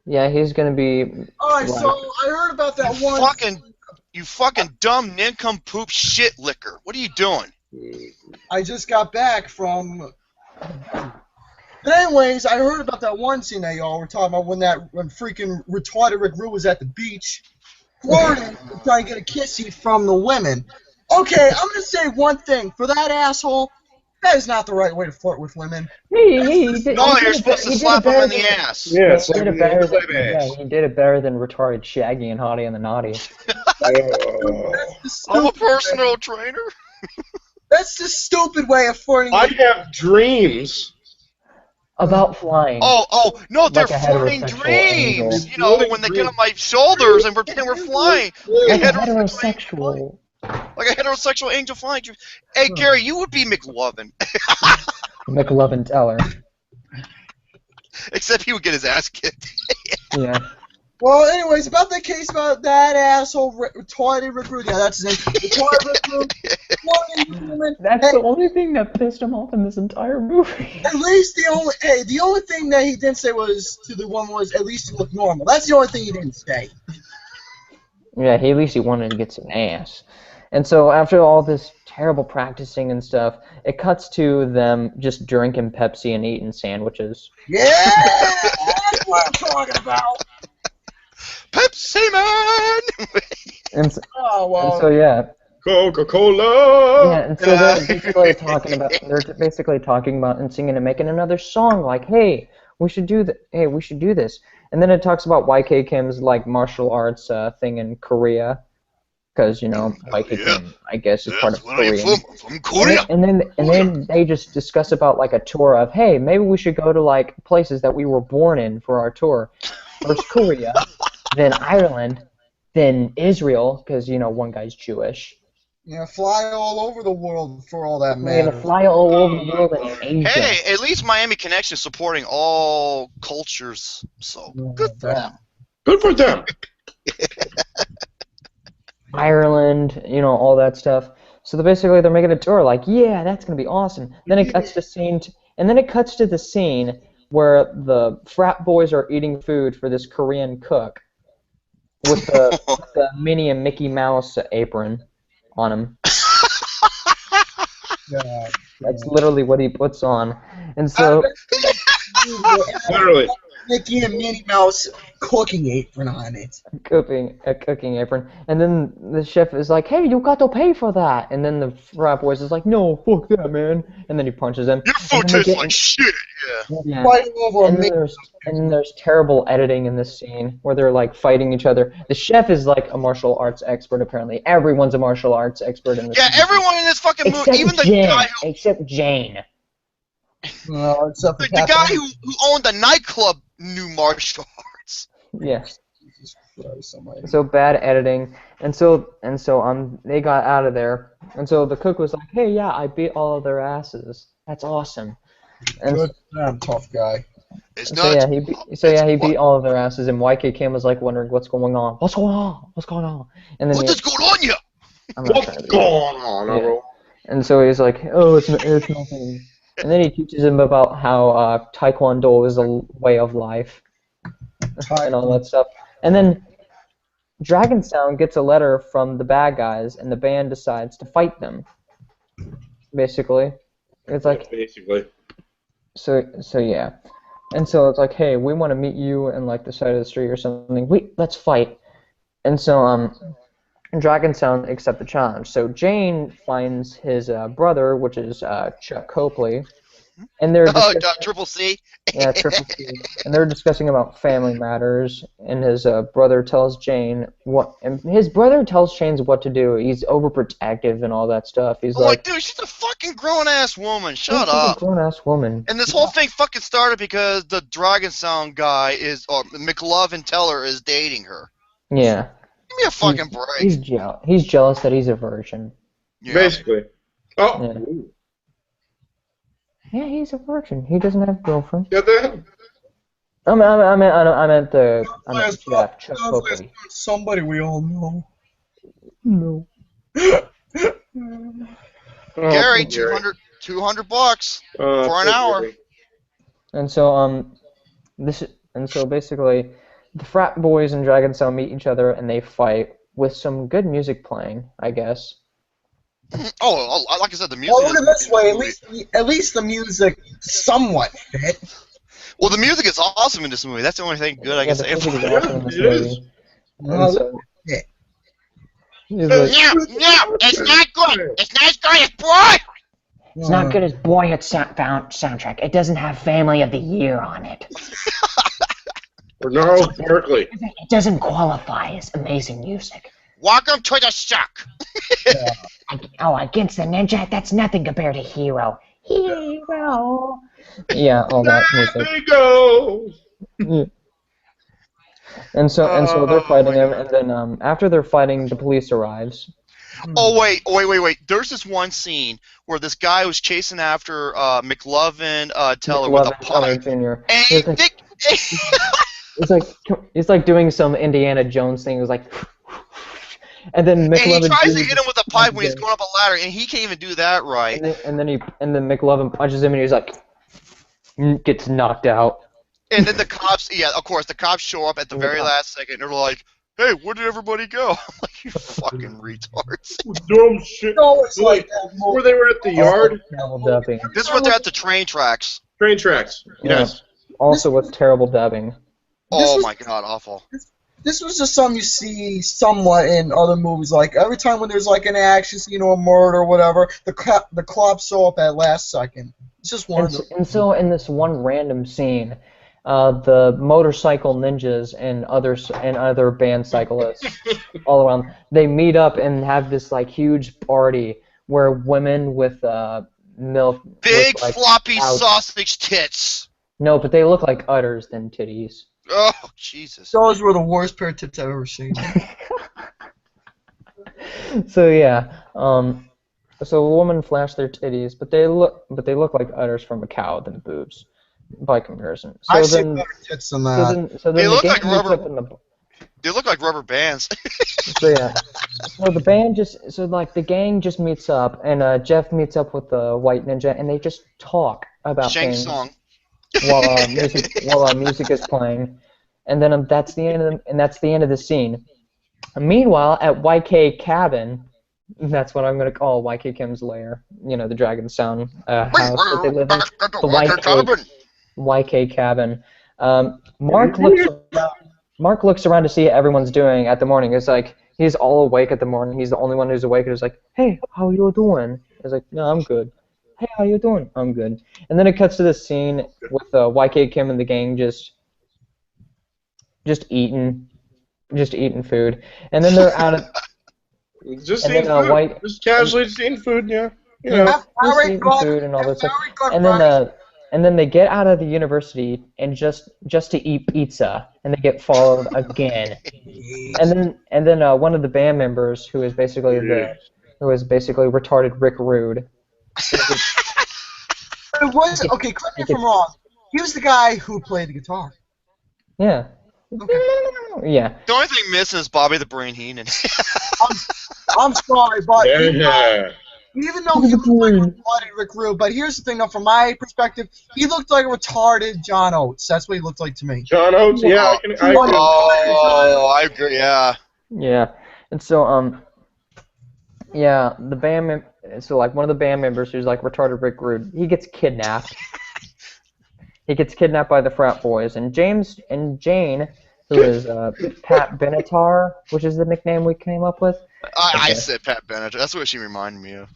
Yeah, he's gonna be. Alright, Right. so I heard about that one. You fucking dumb nincompoop shit licker. What are you doing? I just got back from. But anyways, I heard about that one scene that y'all were talking about when freaking retarded Rick Rude was at the beach, flirting, trying to get a kissy from the women. Okay, I'm gonna say one thing for that asshole. That is not the right way to flirt with women. No, you're supposed to slap him in the ass. Yeah, He did it better he did it better than retarded Shaggy and Hottie and the Naughty. I'm a personal trainer. That's the stupid way of flirting. I have dreams. About flying. Oh, no, they're Like a flying heterosexual dreams. angel. You know, when they get on my shoulders and pretend we're flying. Like Like a a heterosexual. heterosexual angel flying dreams. Hey, Gary, you would be McLovin. McLovin Teller. Except he would get his ass kicked. Yeah. Well, anyways, about the case about that asshole retarded Rick Rude. Yeah, that's his name. Retarded Rick Rude. Flirting with women. That's the only thing that pissed him off in this entire movie. At least the only thing that he didn't say was to the woman was at least you look normal. That's the only thing he didn't say. Yeah, at least he wanted to get some ass. And so after all this terrible practicing and stuff, it cuts to them just drinking Pepsi and eating sandwiches. Yeah, that's what I'm talking about. Pepsi Man. Oh well. and so yeah. Coca-Cola. Yeah, and so they're basically talking about and singing and making another song like, hey, we should do this. And then it talks about YK Kim's like martial arts thing in Korea, because YK Kim, I guess, is part of Where are you Korea. from Korea? And then they just discuss about like a tour of, hey, maybe we should go to like places that we were born in for our tour. First Korea, then Ireland, then Israel, because one guy's Jewish. Yeah, fly all over the world for all that We're gonna matters. fly all over the world and in Asia. Hey, at least Miami Connection is supporting all cultures, so good for them. Good for them. Ireland, all that stuff. So basically they're making a tour like, yeah, that's gonna be awesome. Then it cuts to the scene where the frat boys are eating food for this Korean cook with the Minnie and Mickey Mouse apron on him. Yeah. That's literally what he puts on. And so Literally. Mickey and Minnie Mouse cooking apron on it. a cooking apron. And then the chef is like, hey, you got to pay for that. And then the frat boys is like, no, fuck that, man. And then he punches him. Your food tastes like shit. Yeah. Yeah. Fighting over a And Mickey. then there's terrible editing in this scene where they're like fighting each other. The chef is like a martial arts expert apparently. Everyone's a martial arts expert in this. Yeah, movie. everyone in this fucking movie, even the guy who, Except Jane. No, except the guy who owned the nightclub knew martial arts. Yes. Jesus Christ, somebody. So bad editing, and so they got out of there, and so the cook was like, "Hey, yeah, I beat all of their asses. That's awesome." And Good damn tough guy. It's so not. he beat all of their asses, and YK Kim was like wondering what's going on. What's going on? And then What is going on here? I'm not trying What's to do going that. on, Yeah. everyone? And so he's like, "Oh, it's nothing." And then he teaches him about how Taekwondo is a way of life and all that stuff. And then Dragon Sound gets a letter from the bad guys, and the band decides to fight them. Basically, it's like Basically. so yeah, and so it's like, hey, we want to meet you in like the side of the street or something. Let's fight. And so Dragon Sound accept the challenge. So Jane finds his brother, which is Chuck Copley, and they're Triple C. yeah, Triple C. And they're discussing about family matters, and his brother tells Jane what what to do. He's overprotective and all that stuff. He's I'm like, dude, she's a fucking grown-ass woman. Shut she's up. a grown-ass woman. And this whole thing fucking started because the Dragon Sound guy or McLovin Teller is dating her. Yeah. Give me a fucking break. He's jealous that he's a virgin. Yeah. Basically. Oh. Yeah. Yeah, he's a virgin. He doesn't have a girlfriend. Got that? I meant Chef Chuck Sounds like Copley. somebody we all know. No. Oh, Gary, Gary. $200 for an thank hour. you. And so basically, the frat boys and Dragon Sound meet each other and they fight with some good music playing, I guess. Oh, like I said, the music. Well, look at is this way. movie. At least the music somewhat fit. Well, the music is awesome in this movie. That's the only thing good I Yeah, can the say. music is about it. awesome in this It is. movie. Well, And so, yeah. he's like, No, it's not good. It's not good. It's boring. It's not good as Boy It soundtrack. It doesn't have Family of the Year on it. For Gnarls Berkeley. It doesn't qualify as amazing music. Welcome to the suck. Against the Ninja, that's nothing compared to Hero. Hero. yeah, all that music. There we go. Yeah. And so they're fighting him, and then after they're fighting, the police arrives. Oh wait! There's this one scene where this guy was chasing after McLovin Teller with a Teller pipe, Jr. and It's like doing some Indiana Jones thing. It was like, and then and he McLovin tries to Jr. hit him with a pipe when he's going up a ladder, and he can't even do that right. and then McLovin punches him, and he's like, gets knocked out. And then the cops, of course, the cops show up at the very last second, and they're like, "Hey, where did everybody go?" I'm like, "You fucking retards." Dumb shit. No, it's like that. Where they were at the yard? Terrible dubbing. This is when they're at the train tracks. Train tracks. Yeah. Yes. Also with terrible dubbing. Oh my god, awful. this was just something you see somewhat in other movies. Like every time when there's like an action scene or a murder or whatever, the cops show up at last second. It's just one of those. And so in this one random scene, the motorcycle ninjas and other band cyclists all around, they meet up and have this like huge party where women with milk, Big with, like, floppy out- sausage tits. No, but they look like udders than titties. Oh, Jesus. Those were the worst pair of tits I've ever seen. So yeah, so a woman flashed their titties, but they look like udders from a cow than boobs, by comparison. So I've seen then, better tits than so that. then They the look gang like meets rubber- up in the. They look like rubber bands. So yeah, so the gang just meets up, and Jeff meets up with the white ninja, and they just talk about Shang things Tsung. while music is playing, and then that's the end of the scene. Meanwhile, at YK Cabin, that's what I'm gonna call YK Kim's lair. You know, the Dragon Sound house that they live in. The YK Cabin. Mark looks around to see what everyone's doing at the morning. It's like he's all awake at the morning. He's the only one who's awake. And he's like, "Hey, how you doing?" He's like, "No, I'm good." "Hey, how you doing?" "I'm good." And then it cuts to this scene with YK Kim and the gang just eating food, and then they're out of Just and eating then, food. Just casually just eating food, yeah. You know. just eating food and all this stuff. And then they get out of the university and just to eat pizza, and they get followed again. And then one of the band members, who is basically retarded Rick Rude. It was okay. Correct me if I'm wrong. He was the guy who played the guitar. Yeah. Okay. Yeah. The only thing missing is Bobby the Brain Heenan. I'm sorry, but Yeah. even though he looked like a retarded Rick Rude, but here's the thing, though, from my perspective, he looked like a retarded John Oates. That's what he looked like to me. John Oates, yeah, I agree. Oh, I agree. Yeah. Yeah. And so yeah, so like one of the band members, who's like retarded Rick Rude, he gets kidnapped. He gets kidnapped by the frat boys, and James and Jane, who is Pat Benatar, which is the nickname we came up with. I said Pat Bennett. That's what she reminded me of.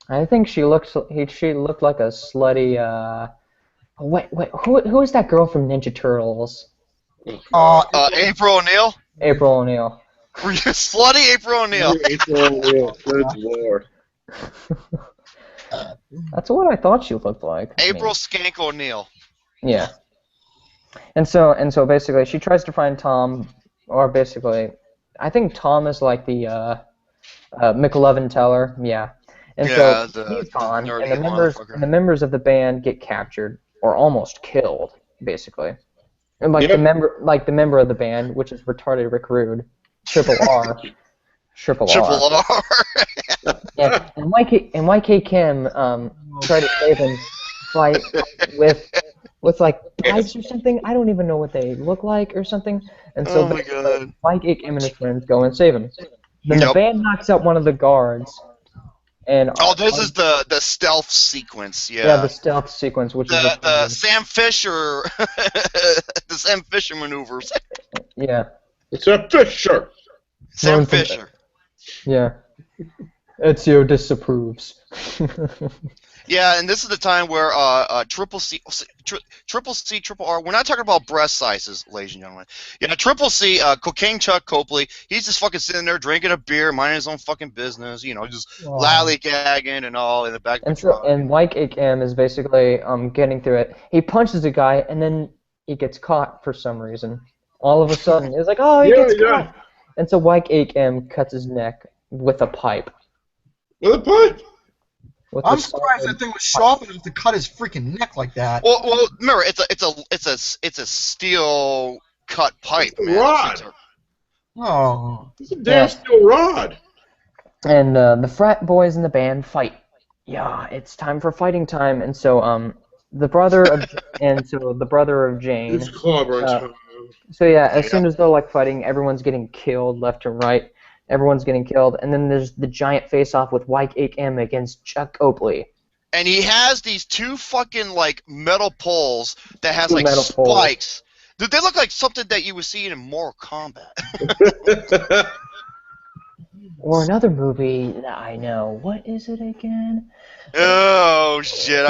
I think she looked like a slutty. Wait, who is that girl from Ninja Turtles? April O'Neil? April O'Neil. Were you slutty April O'Neil? April O'Neil, good lord. That's what I thought she looked like. April Skank O'Neil. Yeah. And so basically, she tries to find Tom, or basically, I think Tom is like the McLovin teller. Yeah. And Yeah, so the he's gone, nerdy and motherfucker. the members of the band get captured or almost killed, basically. And like Yep. the member of the band, which is retarded Rick Rude, Triple R. Triple R. Yeah, and YK Kim tried to save him, fight with like pipes or something. I don't even know what they look like or something. And so Oh my God. YK Kim and his friends go and save him. Then the Yep. band knocks out one of the guards. And Oh, this is the stealth sequence. yeah, Yeah. the stealth sequence, which is The Sam Fisher, the Sam Fisher maneuvers. yeah, It's a Fisher. Sam Known from- Fisher. yeah. Ezio disapproves. Yeah, and this is the time where Triple R. We're not talking about breast sizes, ladies and gentlemen. Yeah, Triple C, Cocaine Chuck Copley. He's just fucking sitting there drinking a beer, minding his own fucking business. You know, just lollygagging and all in the back of the And truck. YK Kim is basically getting through it. He punches a guy, and then he gets caught for some reason. All of a sudden, it's like, oh, he gets caught. And so YK Kim cuts his neck with a pipe. With a pipe. I'm surprised that thing was sharp enough to cut his freaking neck like that. Well, remember, it's a steel cut pipe, It's a man. rod. Oh. It's a damn steel rod. And the frat boys in the band fight. Yeah, it's time for fighting time. And so the brother of Jane. It's clobbering time. So yeah, as soon as they're like fighting, everyone's getting killed left and right. Everyone's getting killed, and then there's the giant face-off with YK Kim against Chuck Copley. And he has these two fucking like metal poles that has Two like metal poles. spikes Dude, they look like something that you would see in Mortal Kombat. Or another movie that I know. What is it again? Oh shit!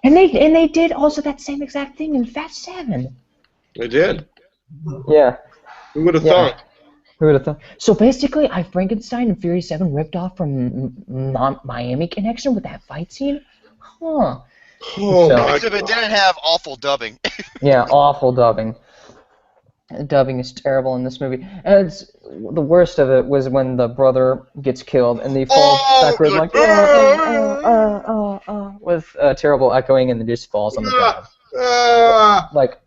And they did also that same exact thing in Fast 7. They did. Yeah. Who would have Yeah. thought? Who would have thought? So basically, I Frankenstein and Fury 7 ripped off from Miami Connection with that fight scene? Huh. Oh So- my Except it god. didn't have awful dubbing. Yeah, awful dubbing. Dubbing is terrible in this movie. And it's, the worst of it was when the brother gets killed and they fall backwards like, with terrible echoing and then just falls on the ground. Like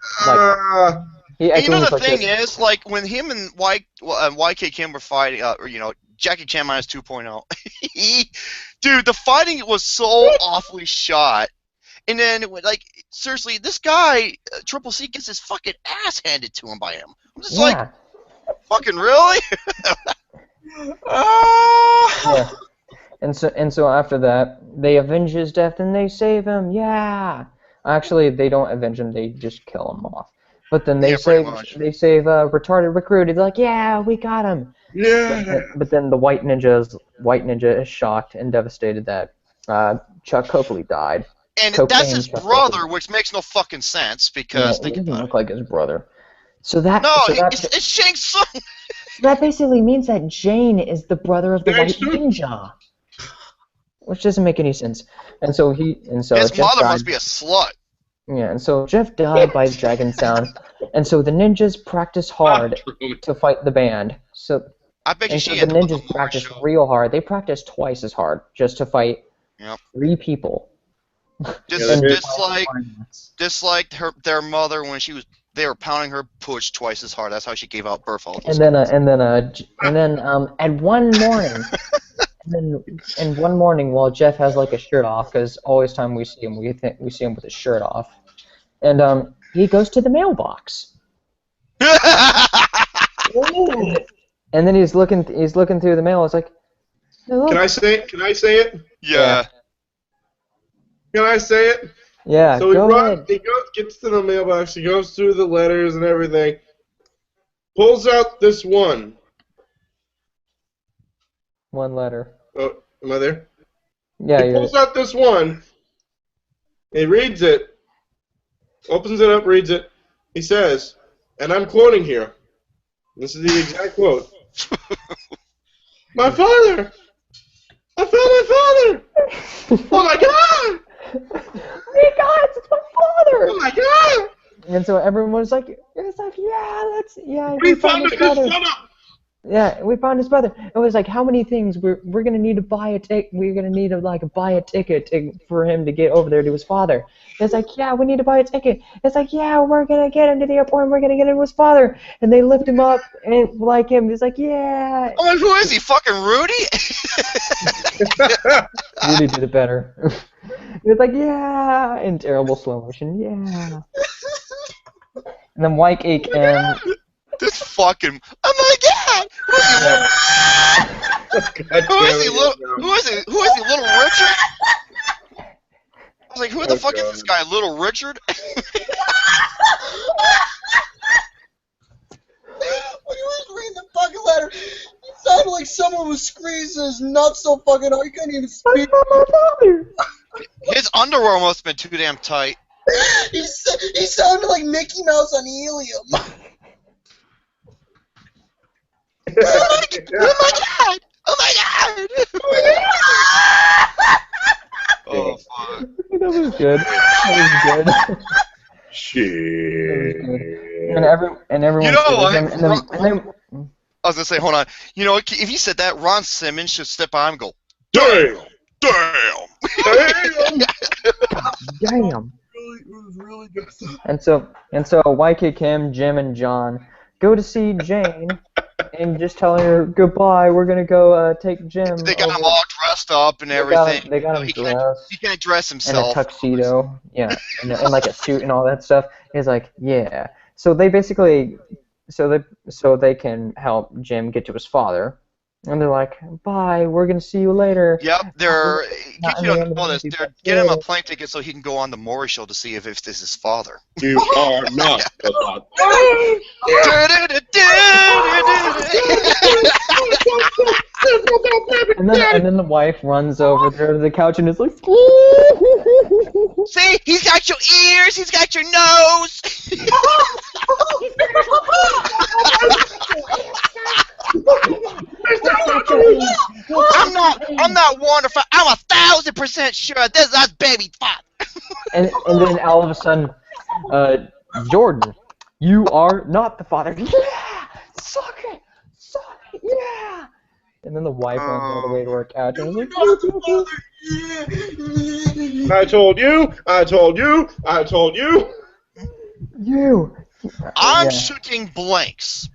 he And you know echoes the like thing this. is, like when him and YK Kim were fighting, or Jackie Chan minus 2.0, dude, the fighting was so awfully shot. And then, like, seriously, this guy, Triple C, gets his fucking ass handed to him by him. I'm just like, fucking really? Yeah. And so after that, they avenge his death and they save him. Yeah. Actually, they don't avenge him. They just kill him off. But then they Yeah, pretty save much. retarded recruit. They're like, yeah, we got him. Yeah. But then the White Ninja is shocked and devastated that Chuck Copley died. And Cocaine that's his Chuck brother, Copley. which makes no fucking sense, because He think doesn't about look it. like his brother. So that No, so that, it's Shang Tsung. That basically means that Jane is the brother of the White Gangster? Ninja. which doesn't make any sense. And so His Jeff mother died. must be a slut. Yeah, and so Jeff died by Dragon Sound, and so the ninjas practice hard to fight the band. So I bet you and she so the ended up ninjas with a practice show. real hard. They practice twice as hard just to fight Yep. 3 people. Just, Yeah, they did. just like their mother when they were pounding her push twice as hard. That's how she gave out birth all those. And then at one morning, and one morning while Jeff has like a shirt off, because always time we see him, we see him with his shirt off, and he goes to the mailbox, and then he's looking through the mail. It's like, "Hello." Can I say it? Can I say it? Yeah. Can I say it? Yeah, So go ahead. he gets to the mailbox, he goes through the letters and everything, pulls out this one. One letter. Oh, am I there? Yeah, He pulls out this one, he reads it, opens it up, reads it, he says, and I'm quoting here, this is the exact quote, "My father! I found my father! Oh my god! Hey guys, it's my father! Oh my god! And so everyone's like, yeah, We found his his brother. son! Yeah, we found his brother. It was like, how many things we're gonna need to buy a ticket? We're gonna need to buy a ticket for him to get over there to his father. It's like, yeah, we need to buy a ticket. It's like, yeah, we're gonna get him to the airport and we're gonna get him to his father. And they lift him up and like him. He's like, yeah. Oh, and who is he? Fucking Rudy? Rudy did it better. He was like, yeah, in terrible slow motion, yeah. And then White Cake and This fucking. Oh my god! Who is he? Who is he? Little Richard? I was like, who the fuck is this guy? Little Richard? When he was reading the fucking letter, it sounded like someone was squeezing his nuts so fucking hard he couldn't even speak. His underwear must have been too damn tight. He sounded like Mickey Mouse on helium. Oh my god! Oh my god! Oh fuck! that was good. That was good. Shit. And everyone. You know said what? him, and then, I was gonna say, hold on. You know, if you said that, Ron Simmons should step on and go, Damn! damn! damn. It was really good. And so YK Kim, Jim, and John go to see Jane and just tell her goodbye. We're gonna go take Jim. They got over. him all dressed up and everything. They got him He dressed can't dress in a himself. tuxedo, yeah, and like a suit and all that stuff. He's like, yeah. So they basically, so they can help Jim get to his father. And they're like, bye, we're gonna see you later. Yep, they're. In Not case in you the don't end of know the this, movie, they're but getting him a later. plane ticket so he can go on the Maury show to see if this is his father. You are not the father. And then the wife runs over there to the couch and is like, See, he's got your ears, he's got your nose. I'm not 1 or 5. I'm 1,000% sure that's baby father. and then all of a sudden, Jordan, you are not the father. Yeah, suck it, yeah. And then the wife runs all the way to her couch and is like, I told you, I told you, I told you. you. I'm Yeah. shooting blanks.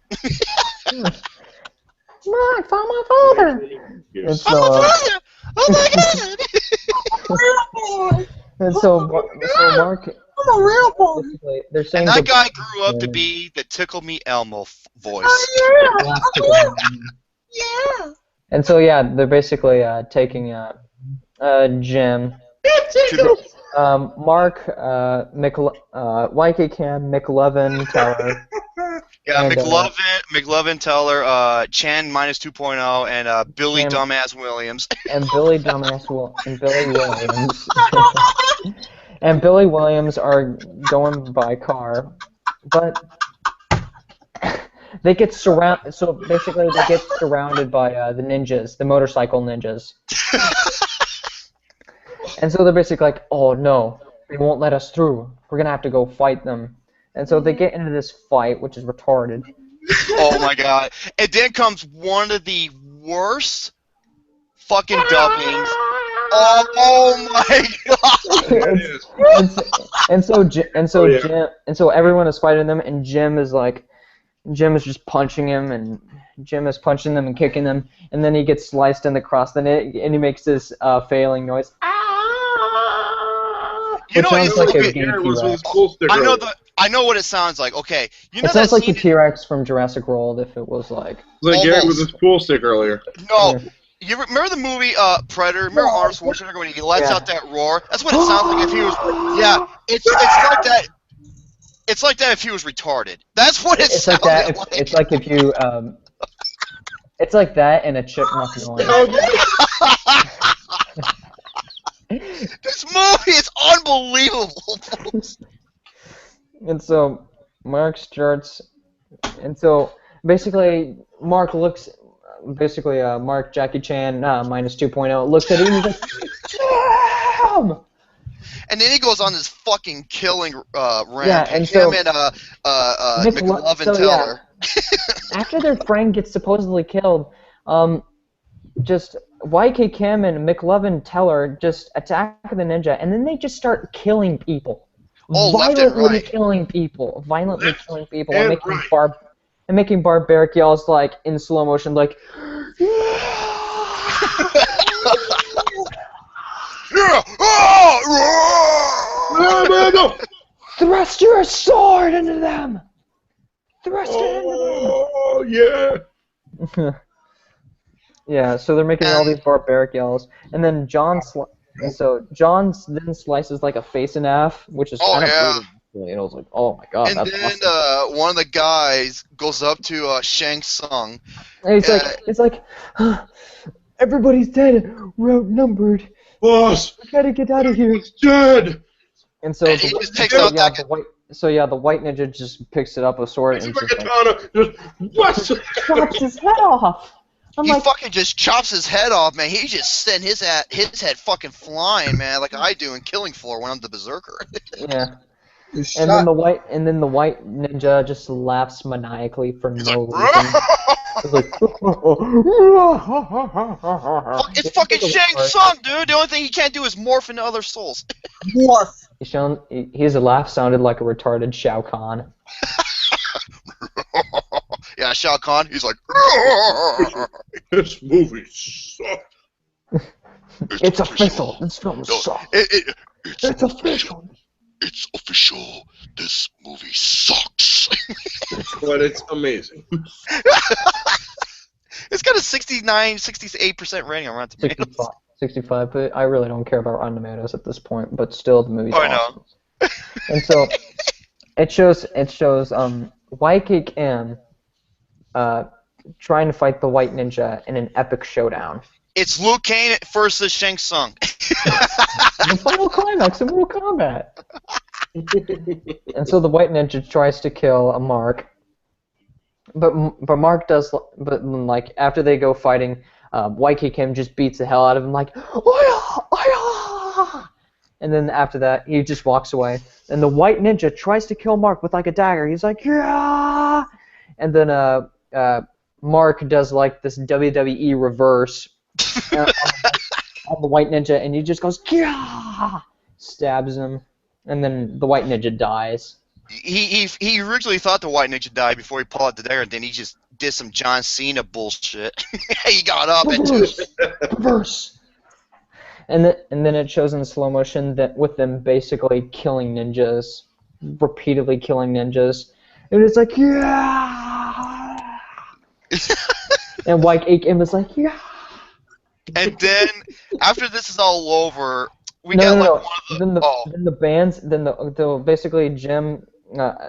Mark, found my father. And I'm so, a father. Oh my god. and so Mark, I'm a real boy. basically, they're saying And that goodbye. guy grew up to be the Tickle Me Elmo voice. Yeah. And so yeah, they're basically taking Jim, Mark, YK Cam, McLovin, Teller, Yeah, and, McLovin, Teller, Chan minus 2.0, and Billy Cam- Dumbass Williams. and Billy Dumbass and Billy Williams. And Billy Williams are going by car, but they get surrounded. So basically, they get surrounded by the ninjas, the motorcycle ninjas. And so they're basically like, "Oh no, they won't let us through. We're gonna have to go fight them." And so they get into this fight, which is retarded. Oh my god. And then comes one of the worst fucking dubbings. Oh my god. and so everyone is fighting them, and Jim is just punching him, and Jim is punching them and kicking them, and then he gets sliced in the cross, and he makes this failing noise. You know what sounds it's like a like? gay Garrett was with his T-Rex. pool sticker. I know what it sounds like. Okay, you know It that sounds like the scene? T-Rex from Jurassic World if it was like. It's like Garrett with Almost. his pool stick earlier. No. Yeah. You remember the movie Predator? Remember Arnold Schwarzenegger when he lets Yeah. out that roar? That's what it sounds like if he was. Yeah, it's like that. It's like that if he was retarded. That's what it It's like sounded that. It's like if you. It's like that and a chipmunk noise. This movie is unbelievable. And so Mark starts, and so basically Mark looks, Mark Jackie Chan minus 2.0 looks at him and he's like, damn! And then he goes on this fucking killing rampage. Yeah, and so- him and McLovin so, Teller. After their friend gets supposedly killed, just YK Kim and McLovin Teller just attack the ninja, and then they just start killing people. Oh, left and Violently right. killing people. Violently killing people. and And making right. making barbaric yells like in slow motion, like Yeah! No. thrust your sword into them! Thrust it into Oh, yeah. them! Yeah, so they're making all these barbaric yells, and then John then slices like a face in half, which is Oh, kind of yeah. brutal. And I was like, oh my god, And that's then awesome. one of the guys goes up to Shang Tsung. And it's like, everybody's dead, we're outnumbered, Boss, we gotta get out of here. it's dead. And so And he just takes out that guy. the white ninja just picks it up with sword It's and like just a like, katana. Just what? chops his head off. I'm He like, fucking just chops his head off, man. He just sent his head fucking flying, man, like I do in Killing Floor when I'm the Berserker. yeah. And then the white ninja just laughs maniacally for no reason. It's like, It's fucking Shang Tsung, dude. The only thing he can't do is morph into other souls. Morph. His laugh sounded like a retarded Shao Kahn. Yeah, Shao Kahn. He's like, This movie sucked. It's official. This film sucks. It's official. It's official. This movie sucks. But it's amazing. It's got a 68% rating on Rotten Tomatoes. 65, but I really don't care about Rotten Tomatoes at this point. But still, the movie's Oh, I awesome. know. And so it shows Waikiki M trying to fight the White Ninja in an epic showdown. It's Liu Kang versus Shang Tsung. The final climax of Mortal Kombat. And so the White Ninja tries to kill a Mark, but Mark does. But like after they go fighting, Waikiki Kim just beats the hell out of him, like, "Oya! Oya!" And then after that, he just walks away. And the White Ninja tries to kill Mark with like a dagger. He's like, "Yeah!" And then Mark does like this WWE reverse on the White Ninja, and he just goes, "Yeah!" Stabs him, and then the White Ninja dies. He originally thought the White Ninja died before he pulled out the dagger, and then he just did some John Cena bullshit. He got up and Reverse. And then it shows in slow motion that with them basically killing ninjas, repeatedly killing ninjas, and it's like, yeah. And White Aiken was like, yeah. And then after this is all over, we No. one of the Then the bands, basically Jim.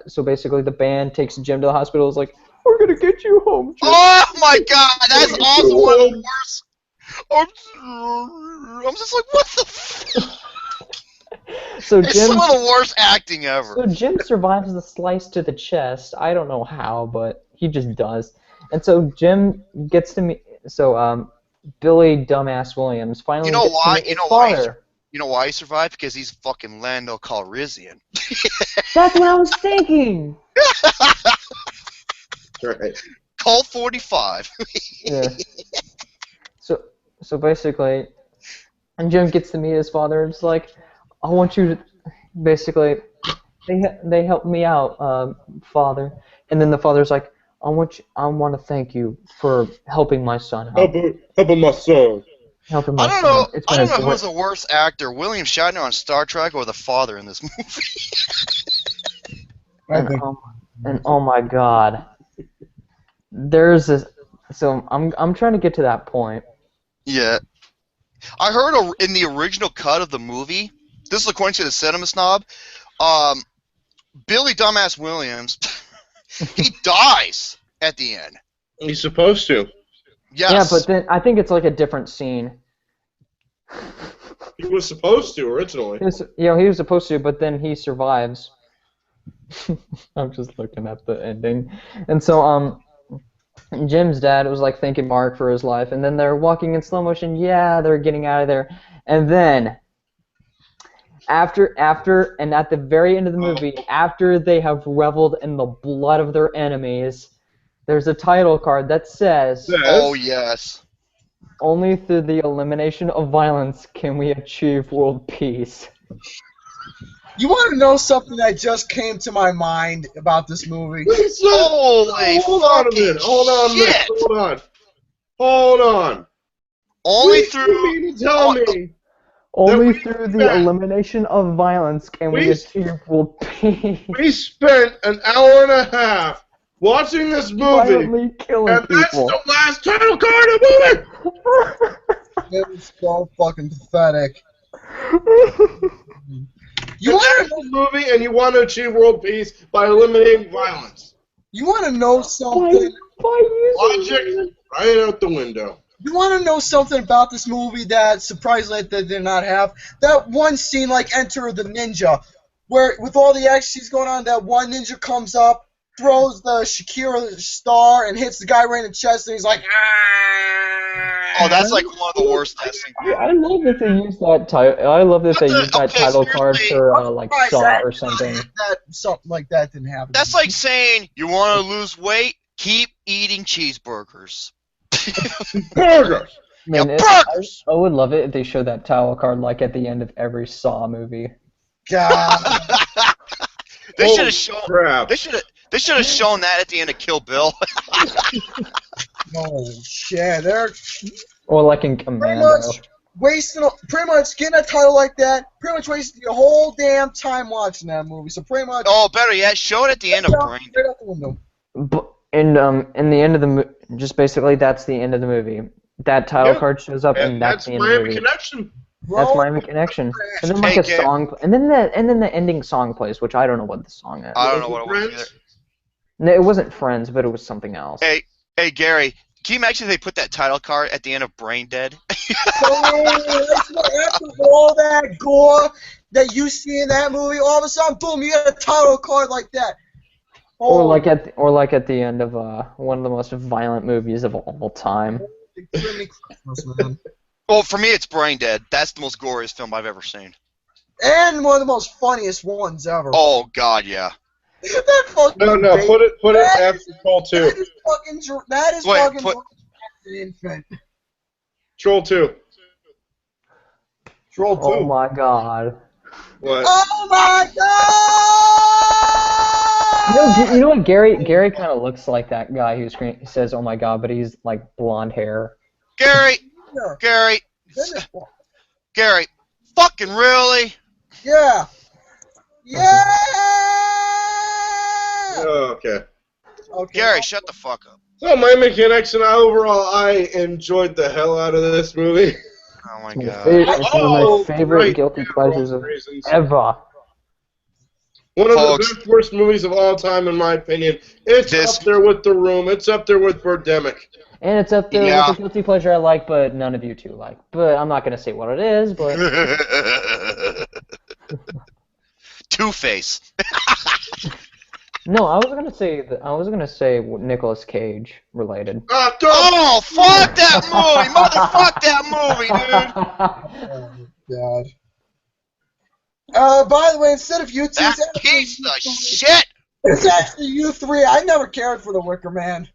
So basically, the band takes Jim to the hospital. Is like, we're gonna get you home, Jim. Oh my God, that's also one of the worst. I'm just like, what the? So It's Jim. some of the worst acting ever. So Jim survives the slice to the chest. I don't know how, but he just does. And so Jim gets to meet. So Billy Dumbass Williams finally. You know gets why? To meet You his know why? father. You know why he survived? Because he's fucking Lando Calrissian. That's what I was thinking. Right. Colt 45. Yeah. So basically, and Jim gets to meet his father. And it's like, I want you to, basically, they helped me out, father. And then the father's like, I want to thank you for helping my son out. Helping my son. Helping my I don't son. know. It's I been don't a know who's the worst actor, William Shatner on Star Trek or the father in this movie. And oh my God, there's this. So I'm trying to get to that point. Yeah. I heard in the original cut of the movie, this is according to the Cinema Snob, Billy Dumbass Williams, he dies at the end. He's supposed to. Yes. Yeah, but then I think it's like a different scene. He was supposed to originally. He was supposed to, but then he survives. I'm just looking at the ending, and so Jim's dad was like thanking Mark for his life, and then they're walking in slow motion. Yeah, they're getting out of there, and then after and at the very end of the movie, after they have reveled in the blood of their enemies, there's a title card that says, Oh, yes. "Only through the elimination of violence can we achieve world peace." You want to know something that just came to my mind about this movie? Holy Hold on a fucking minute. Hold on a minute. shit. Hold on. Only Please, through... you mean to tell me Only we through the spent- elimination of violence can we We- achieve world peace. we spent an hour and a half watching this movie, Violently killing and that's people. the last title card of the movie? It was so fucking pathetic. You want a movie and you want to achieve world peace by eliminating violence. You want to know something? Logic right out the window. You want to know something about this movie that surprisingly they did not have? That one scene like Enter the Ninja, where with all the action going on, that one ninja comes up, throws the Shakira star, and hits the guy right in the chest, and he's like, ah! Oh, that's like one of the worst testing. I love that they use that title. I love that they use that Okay, title card seriously, for like Right, Saw that- or something. That something like that didn't happen. That's like saying, you want to lose weight? Keep eating cheeseburgers. Burgers! Man, burgers! I would love it if they showed that title card like at the end of every Saw movie. God. They Holy should have shown. crap. They should have shown that at the end of Kill Bill. Oh shit! They're Or like in pretty Commando. much pretty much getting a title like that. Pretty much wasted your whole damn time watching that movie. So pretty much. Oh, better yet, show it at the end of Brain. Right out the window. And in the end of the just basically that's the end of the movie. That title card shows up, and that's the end of the movie. Connection. That's Miami Connection. And then like a song, and then the ending song plays, which I don't know what the song is. I don't know what it was either. No, it wasn't Friends, but it was something else. Hey, Gary, can you imagine if they put that title card at the end of Brain Dead? After all that gore that you see in that movie, all of a sudden, boom, you get a title card like that. Or like at the end of one of the most violent movies of all time. Well, for me, it's Brain Dead. That's the most goriest film I've ever seen. And one of the most funniest ones ever. Oh God, yeah. That fucking No, baby. put it after Troll 2. That is fucking infant. Troll 2. Troll 2. Oh my God. What? Oh my God! You know what? Gary kind of looks like that guy who says "Oh my God," but he's like blonde hair. Gary, fucking really? Yeah. Yeah. Oh, okay. Gary, shut the fuck up. So, Miami Connection, overall, I enjoyed the hell out of this movie. Oh my God. It's one of my favorite guilty pleasures ever. One of the best worst movies of all time, in my opinion. It's up there with The Room. It's up there with Birdemic. And it's up there with a guilty pleasure I like, but none of you two like. But I'm not going to say what it is, but... Two-Face. No, I was gonna say Nicolas Cage related. Oh, fuck that movie! Motherfuck that movie, dude! Oh, God. By the way, instead of you two... That piece of shit! It's actually you three. I never cared for The Wicker Man.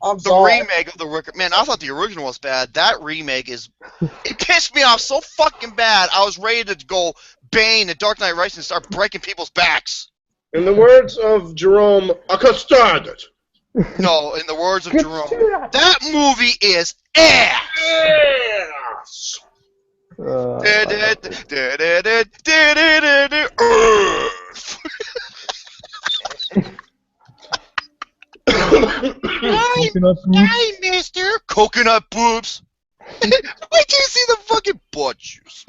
I'm the sorry. remake of The Wicker Man. I thought the original was bad. That remake is... It pissed me off so fucking bad. I was ready to go Bane and Dark Knight Rises and start breaking people's backs. In the words of Jerome, I could stand it. No, in the words of Jerome, that movie is ass! Hi, mister. Coconut boobs. Wait till you see the fucking butt juice.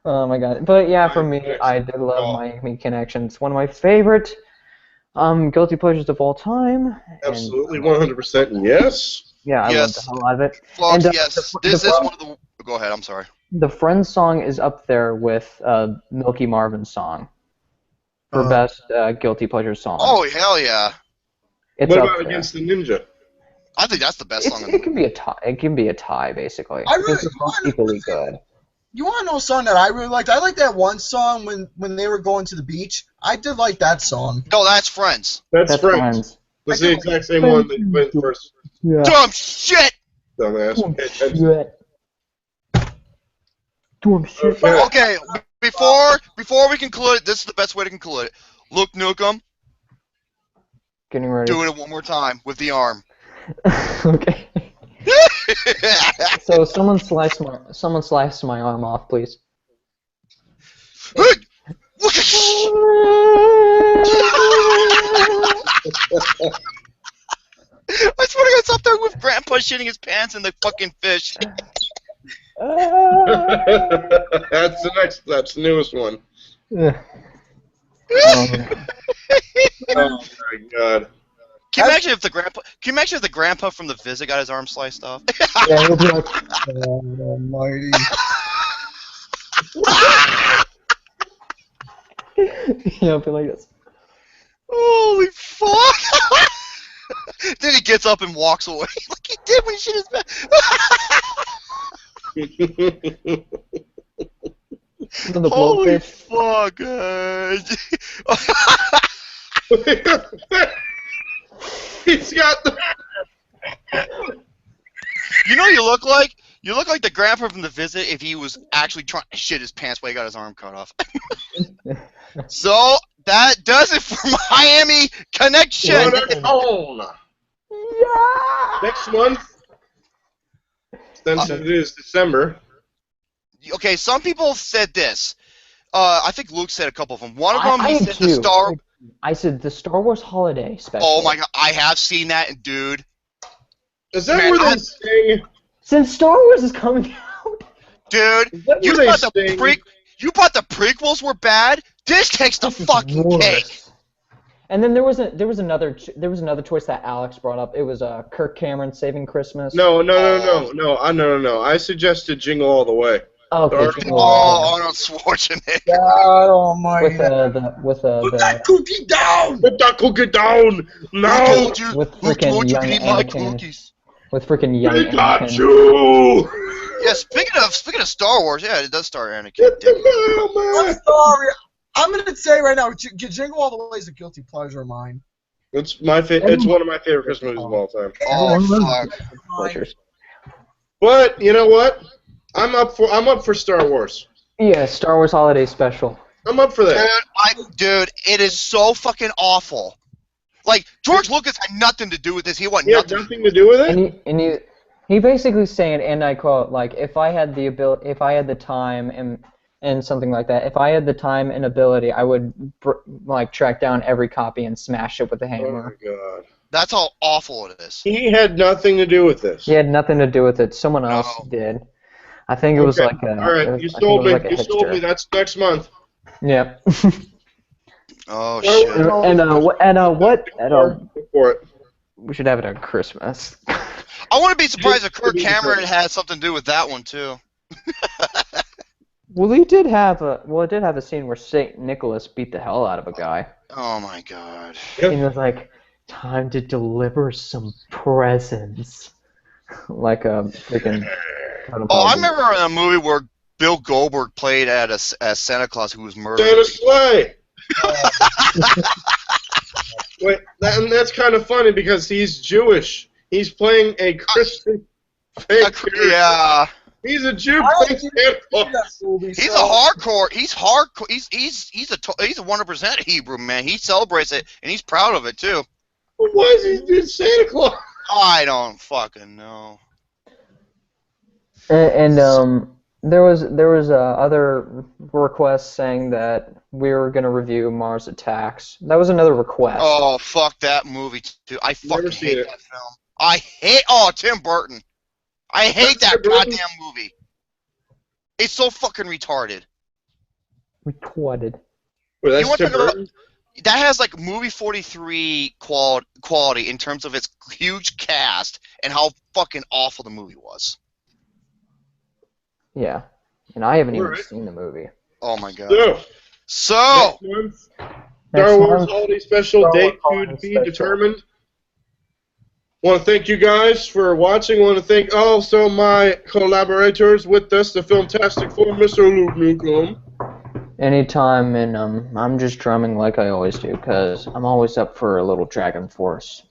Oh my God! But yeah, for me, I did love Miami Connection. It's one of my favorite guilty pleasures of all time. Absolutely, 100% yes. Yeah, I love the hell out of it. Fuck And, yes. This is one of the... Go ahead, I'm sorry. The Friends song is up there with Milky Marvin's song for best guilty pleasure song. Oh, hell yeah. It's what up about there. Against the Ninja? I think that's the best song. It can be a tie. It can be a tie, basically. They're both equally good. You want to know a song that I really liked? I like that one song when they were going to the beach. I did like that song. No, that's Friends. That's Friends. That's the exact same one that you went first. Yeah. Dumb shit! Dumbass. Dumb shit. Okay, before we conclude it, this is the best way to conclude it. Luke Nukem, Getting ready. doing it one more time with the arm. Okay. So someone slice my arm off, please. I swear to God, it's up there with Grandpa shitting his pants in the fucking fish. That's the newest one. Oh my God. Can you imagine if the grandpa from The Visit got his arm sliced off? Yeah, he'll be like, God almighty. he'll be like this. Holy fuck! Then he gets up and walks away like he did when he shit his pants. Holy fuck! He's got the... You know what you look like? You look like the grandpa from The Visit if he was actually trying to shit his pants while he got his arm cut off. So, that does it for Miami Connection! Next month, since it is December. Okay, some people said this. I think Luke said a couple of them. One of them, he said the Star I said the Star Wars Holiday Special. Oh my god, I have seen that, and dude. Is that Man, where they sing? Since Star Wars is coming out, Dude, What you were they thought the saying? you thought the prequels were bad? This takes the this is fucking worse. cake. And then there was another choice that Alex brought up. It was Kirk Cameron Saving Christmas. No. I suggested Jingle All the Way. Oh, okay. Dark. Jingle All the Way. Arnold Schwarzenegger. God almighty. With Put that cookie down! Put that cookie down Who now. told you? With Who freaking told you young to eat my Anakin. cookies? with freaking young Anakin. Pikachu! Yeah, speaking of Star Wars, yeah, it does star Anakin. Get the hell, I'm man! sorry. I'm gonna say right now, Jingle All the Way is a guilty pleasure of mine. It's it's one of my favorite Christmas movies of all time. Oh fuck! Pleasures. But you know what? I'm up for Star Wars. Yeah, Star Wars Holiday Special. I'm up for that. Dude, it is so fucking awful. Like George Lucas had nothing to do with this. He wanted You have nothing. nothing to do with it? And he basically saying, and I quote, like, if I had the time and something like that, if I had the time and ability, I would track down every copy and smash it with a Oh hammer. my god. That's how awful it is. He had nothing to do with this. He had nothing to do with it. Someone else No. did. I think it was Okay. like a. All right, you sold me. You sold me. That's next month. Yep. Oh Well, shit! What? Go for it. We should have it on Christmas. I wouldn't be surprised if Kirk Cameron had something to do with that one too. Well, it did have a scene where Saint Nicholas beat the hell out of a guy. Oh my god. Yep. And it was like, time to deliver some presents. Like a freaking. Oh, I remember in a movie where Bill Goldberg played as Santa Claus who was murdered. Santa Slay. Wait, that's kind of funny because he's Jewish. He's playing a Christian fake character. Yeah. He's a Jew I playing like Santa that Claus. movie, He's so- a hardcore. He's hardcore. He's a 100% Hebrew man. He celebrates it and he's proud of it too. Why is he doing Santa Claus? I don't fucking know. And there was other requests saying that we were gonna review Mars Attacks. That was another request. Oh fuck that movie too. I Never fucking seen hate it. that film. I hate. Oh, Tim Burton. I hate that Tim Burton? goddamn movie. It's so fucking retarded. Retarded. Wait, You that's want Tim to go- Burton? That has like movie 43 quality in terms of its huge cast and how fucking awful the movie was. Yeah. And I haven't even Alright. seen the movie. Oh my god. So, So, next month, Next Star Wars month, Holiday Special, Star date Wars to Holiday be Special. determined. Want to thank you guys for watching. Want to thank also my collaborators with us, the Filmtastic for Mr. Luke Newcomb. Anytime, and I'm just drumming like I always do, because I'm always up for a little Dragon Force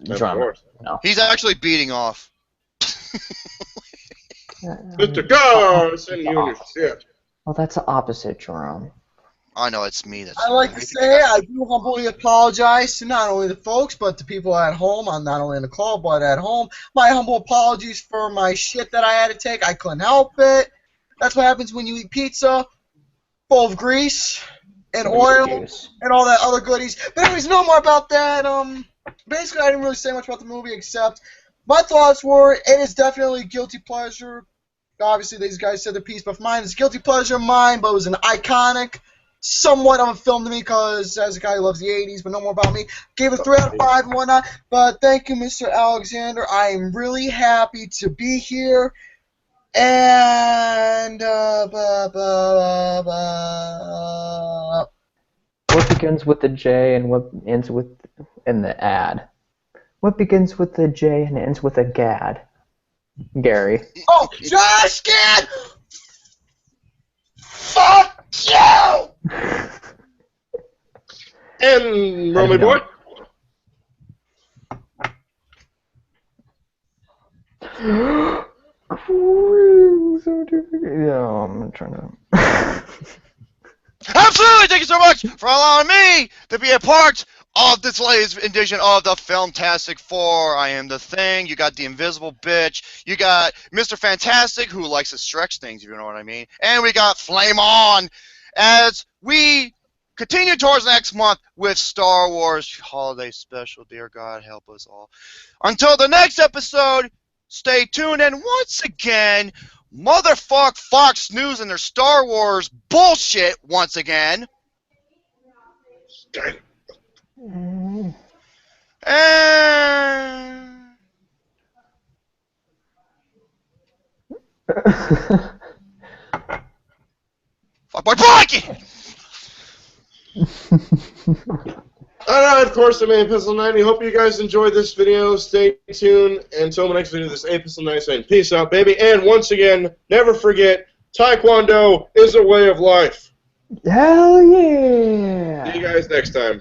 Of drum. course. he's actually beating off. Mr. Gus and you shit. Well, that's the opposite, Jerome. I know it's me. That's I like to say I do humbly apologize to not only the folks, but the people at home. I'm not only on the call, but at home. My humble apologies for my shit that I had to take. I couldn't help it. That's what happens when you eat pizza full of grease and oil and all that other goodies. But anyways, no more about that. Basically, I didn't really say much about the movie except my thoughts were it is definitely guilty pleasure. Obviously, these guys said their piece, but for mine, it's guilty pleasure of mine, but it was an iconic, somewhat of a film to me because as a guy who loves the 80s, but no more about me, gave it 3 out of 5 and whatnot. But thank you, Mr. Alexander. I am really happy to be here. And What begins with the J and what ends with in the ad? What begins with the J and ends with a gad? Gary. oh, Josh, kid! Fuck you! And Romy Boy. Yeah, I'm trying to. Absolutely! Thank you so much for allowing me to be a part of this latest edition of the Filmtastic 4. I am the Thing. You got the Invisible Bitch. You got Mr. Fantastic, who likes to stretch things, if you know what I mean. And we got Flame On, as we continue towards next month with Star Wars Holiday Special. Dear God, help us all. Until the next episode, stay tuned. And once again, motherfuck Fox News and their Star Wars bullshit once again. And... fuck my blanket! Alright, of course, I'm A-Pistol90. Hope you guys enjoyed this video. Stay tuned. Until the next video, this is A-Pistol90 saying peace out, baby. And once again, never forget, Taekwondo is a way of life. Hell yeah! See you guys next time.